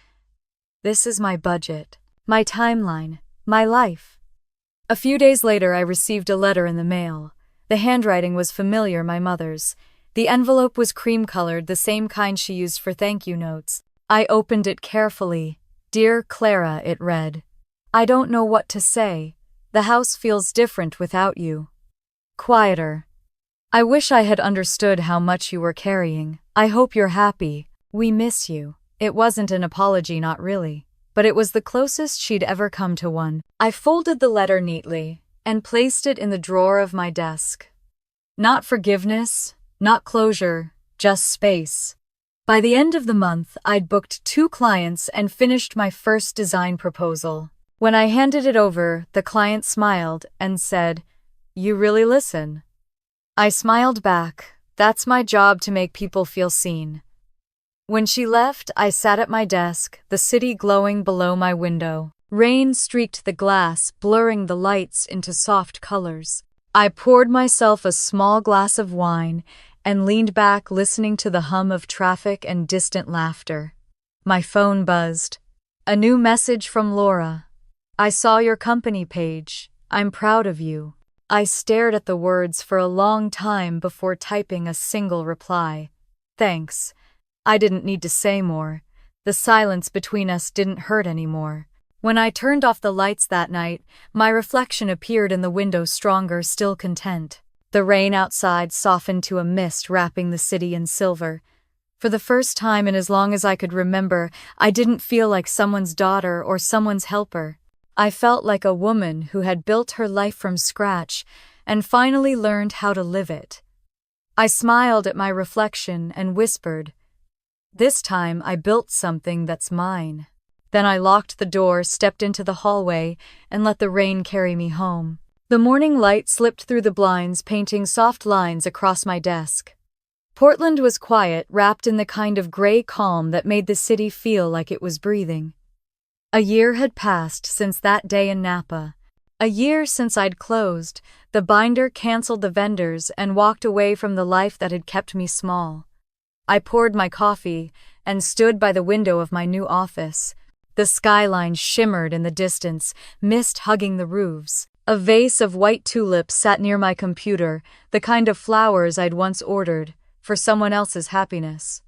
"This is my budget, my timeline, my life." A few days later, I received a letter in the mail. The handwriting was familiar, my mother's. The envelope was cream-colored, the same kind she used for thank you notes. I opened it carefully. "Dear Clara," it read. "I don't know what to say. The house feels different without you. Quieter. I wish I had understood how much you were carrying. I hope you're happy. We miss you." It wasn't an apology, not really, but it was the closest she'd ever come to one. I folded the letter neatly and placed it in the drawer of my desk. Not forgiveness, not closure, just space. By the end of the month, I'd booked 2 clients and finished my first design proposal. When I handed it over, the client smiled and said, "You really listen." I smiled back. That's my job, to make people feel seen. When she left, I sat at my desk, the city glowing below my window. Rain streaked the glass, blurring the lights into soft colors. I poured myself a small glass of wine and leaned back, listening to the hum of traffic and distant laughter. My phone buzzed. A new message from Laura. "I saw your company page. I'm proud of you." I stared at the words for a long time before typing a single reply. "Thanks." I didn't need to say more. The silence between us didn't hurt anymore. When I turned off the lights that night, my reflection appeared in the window, stronger, still content. The rain outside softened to a mist, wrapping the city in silver. For the first time in as long as I could remember, I didn't feel like someone's daughter or someone's helper. I felt like a woman who had built her life from scratch and finally learned how to live it. I smiled at my reflection and whispered, "This time I built something that's mine." Then I locked the door, stepped into the hallway, and let the rain carry me home. The morning light slipped through the blinds, painting soft lines across my desk. Portland was quiet, wrapped in the kind of gray calm that made the city feel like it was breathing. A year had passed since that day in Napa. A year since I'd closed, the binder, canceled the vendors, and walked away from the life that had kept me small. I poured my coffee and stood by the window of my new office. The skyline shimmered in the distance, mist hugging the roofs. A vase of white tulips sat near my computer, the kind of flowers I'd once ordered for someone else's happiness.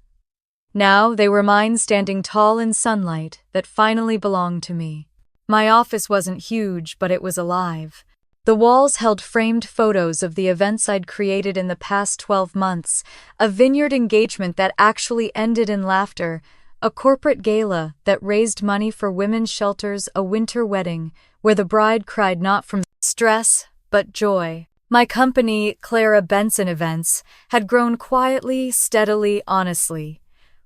Now they were mine, standing tall in sunlight that finally belonged to me. My office wasn't huge, but it was alive. The walls held framed photos of the events I'd created in the past 12 months, a vineyard engagement that actually ended in laughter, a corporate gala that raised money for women's shelters, a winter wedding where the bride cried not from stress but joy. My company, Clara Benson Events, had grown quietly, steadily, honestly.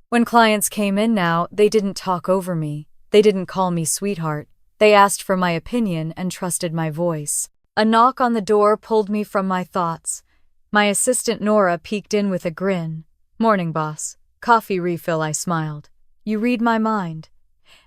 When clients came in now, they didn't talk over me. They didn't call me sweetheart. They asked for my opinion and trusted my voice. A knock on the door pulled me from my thoughts. My assistant Nora peeked in with a grin. "Morning, boss. Coffee refill," I smiled. "You read my mind."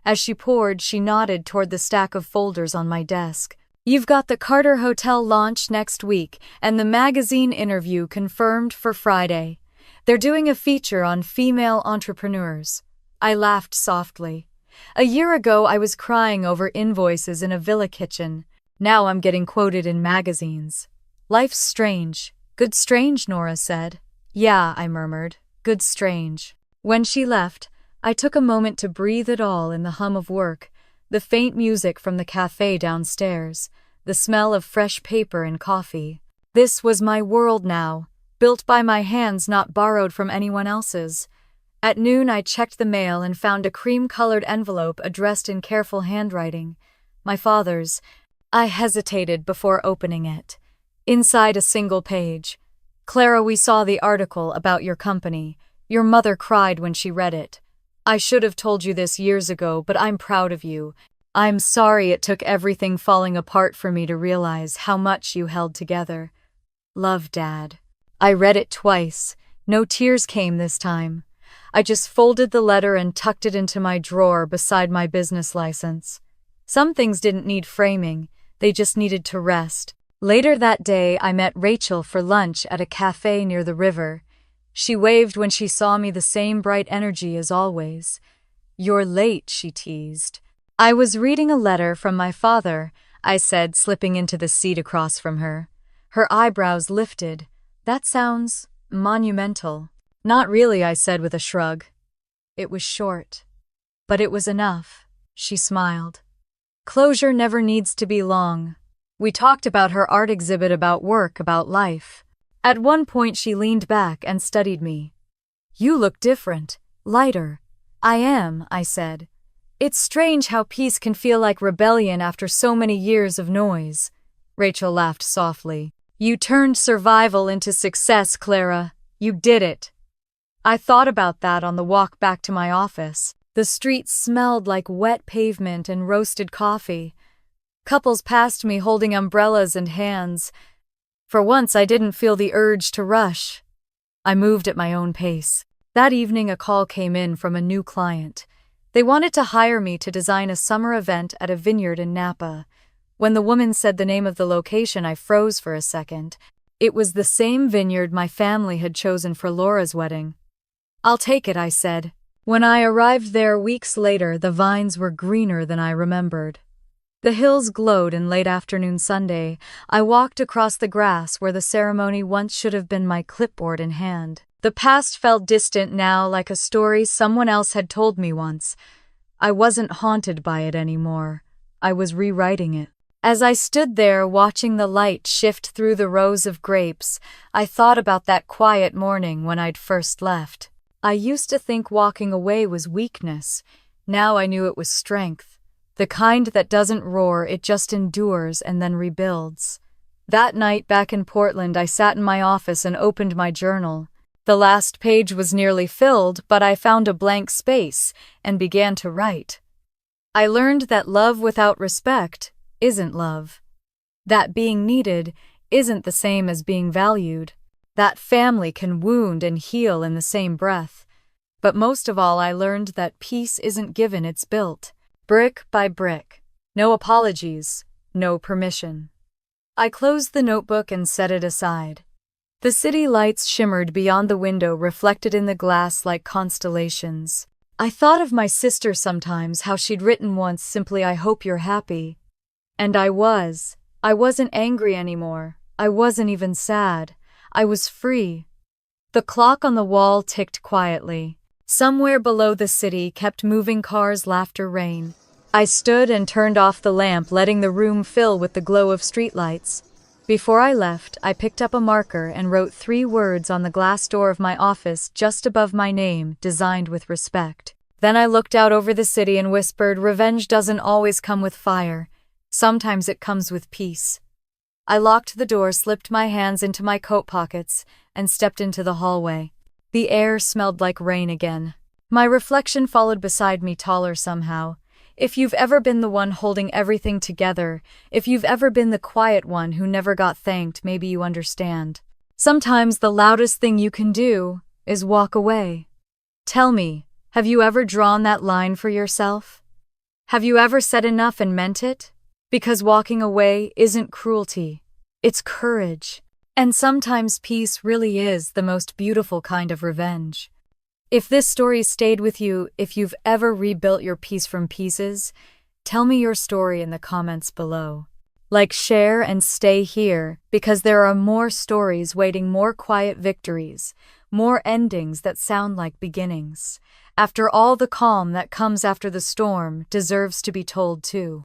As she poured, she nodded toward the stack of folders on my desk. "You've got the Carter Hotel launch next week and the magazine interview confirmed for Friday. They're doing a feature on female entrepreneurs." I laughed softly. A year ago, I was crying over invoices in a villa kitchen. Now I'm getting quoted in magazines. "Life's strange." "Good strange," Nora said. "Yeah," I murmured. "Good strange." When she left, I took a moment to breathe it all in the hum of work, the faint music from the cafe downstairs, the smell of fresh paper and coffee. This was my world now, built by my hands, not borrowed from anyone else's. At noon, I checked the mail and found a cream-colored envelope addressed in careful handwriting. My father's. I hesitated before opening it. Inside a single page. "Clara, we saw the article about your company. Your mother cried when she read it. I should have told you this years ago, but I'm proud of you. I'm sorry it took everything falling apart for me to realize how much you held together. Love, Dad." I read it twice. No tears came this time. I just folded the letter and tucked it into my drawer beside my business license. Some things didn't need framing. They just needed to rest. Later that day, I met Rachel for lunch at a cafe near the river. She waved when she saw me, the same bright energy as always. "You're late," she teased. "I was reading a letter from my father," I said, slipping into the seat across from her. Her eyebrows lifted. "That sounds monumental." "Not really," I said with a shrug. It was short. But it was enough. She smiled. Closure never needs to be long. We talked about her art exhibit, about work, about life. At one point she leaned back and studied me. "You look different, lighter." "I am," I said. "It's strange how peace can feel like rebellion after so many years of noise." Rachel laughed softly. "You turned survival into success, Clara. You did it." I thought about that on the walk back to my office. The street smelled like wet pavement and roasted coffee. Couples passed me holding umbrellas and hands. For once, I didn't feel the urge to rush. I moved at my own pace. That evening, a call came in from a new client. They wanted to hire me to design a summer event at a vineyard in Napa. When the woman said the name of the location, I froze for a second. It was the same vineyard my family had chosen for Laura's wedding. "I'll take it," I said. When I arrived there weeks later, the vines were greener than I remembered. The hills glowed in late afternoon Sunday. I walked across the grass where the ceremony once should have been, my clipboard in hand. The past felt distant now, like a story someone else had told me once. I wasn't haunted by it anymore. I was rewriting it. As I stood there watching the light shift through the rows of grapes, I thought about that quiet morning when I'd first left. I used to think walking away was weakness. Now I knew it was strength. The kind that doesn't roar, it just endures and then rebuilds. That night back in Portland, I sat in my office and opened my journal. The last page was nearly filled, but I found a blank space and began to write. I learned that love without respect isn't love. That being needed isn't the same as being valued. That family can wound and heal in the same breath. But most of all, I learned that peace isn't given, it's built. Brick by brick. No apologies, no permission. I closed the notebook and set it aside. The city lights shimmered beyond the window, reflected in the glass like constellations. I thought of my sister sometimes, how she'd written once simply, "I hope you're happy." And I was. I wasn't angry anymore. I wasn't even sad. I was free. The clock on the wall ticked quietly. Somewhere below the city kept moving cars, laughter, rain. I stood and turned off the lamp, letting the room fill with the glow of streetlights. Before I left, I picked up a marker and wrote 3 words on the glass door of my office just above my name, designed with respect. Then I looked out over the city and whispered, "Revenge doesn't always come with fire. Sometimes it comes with peace." I locked the door, slipped my hands into my coat pockets, and stepped into the hallway. The air smelled like rain again. My reflection followed beside me, taller somehow. If you've ever been the one holding everything together, if you've ever been the quiet one who never got thanked, maybe you understand. Sometimes the loudest thing you can do is walk away. Tell me, have you ever drawn that line for yourself? Have you ever said enough and meant it? Because walking away isn't cruelty, it's courage. And sometimes peace really is the most beautiful kind of revenge. If this story stayed with you, if you've ever rebuilt your peace from pieces, tell me your story in the comments below. Like, share, and stay here, because there are more stories waiting, more quiet victories, more endings that sound like beginnings. After all, the calm that comes after the storm deserves to be told too.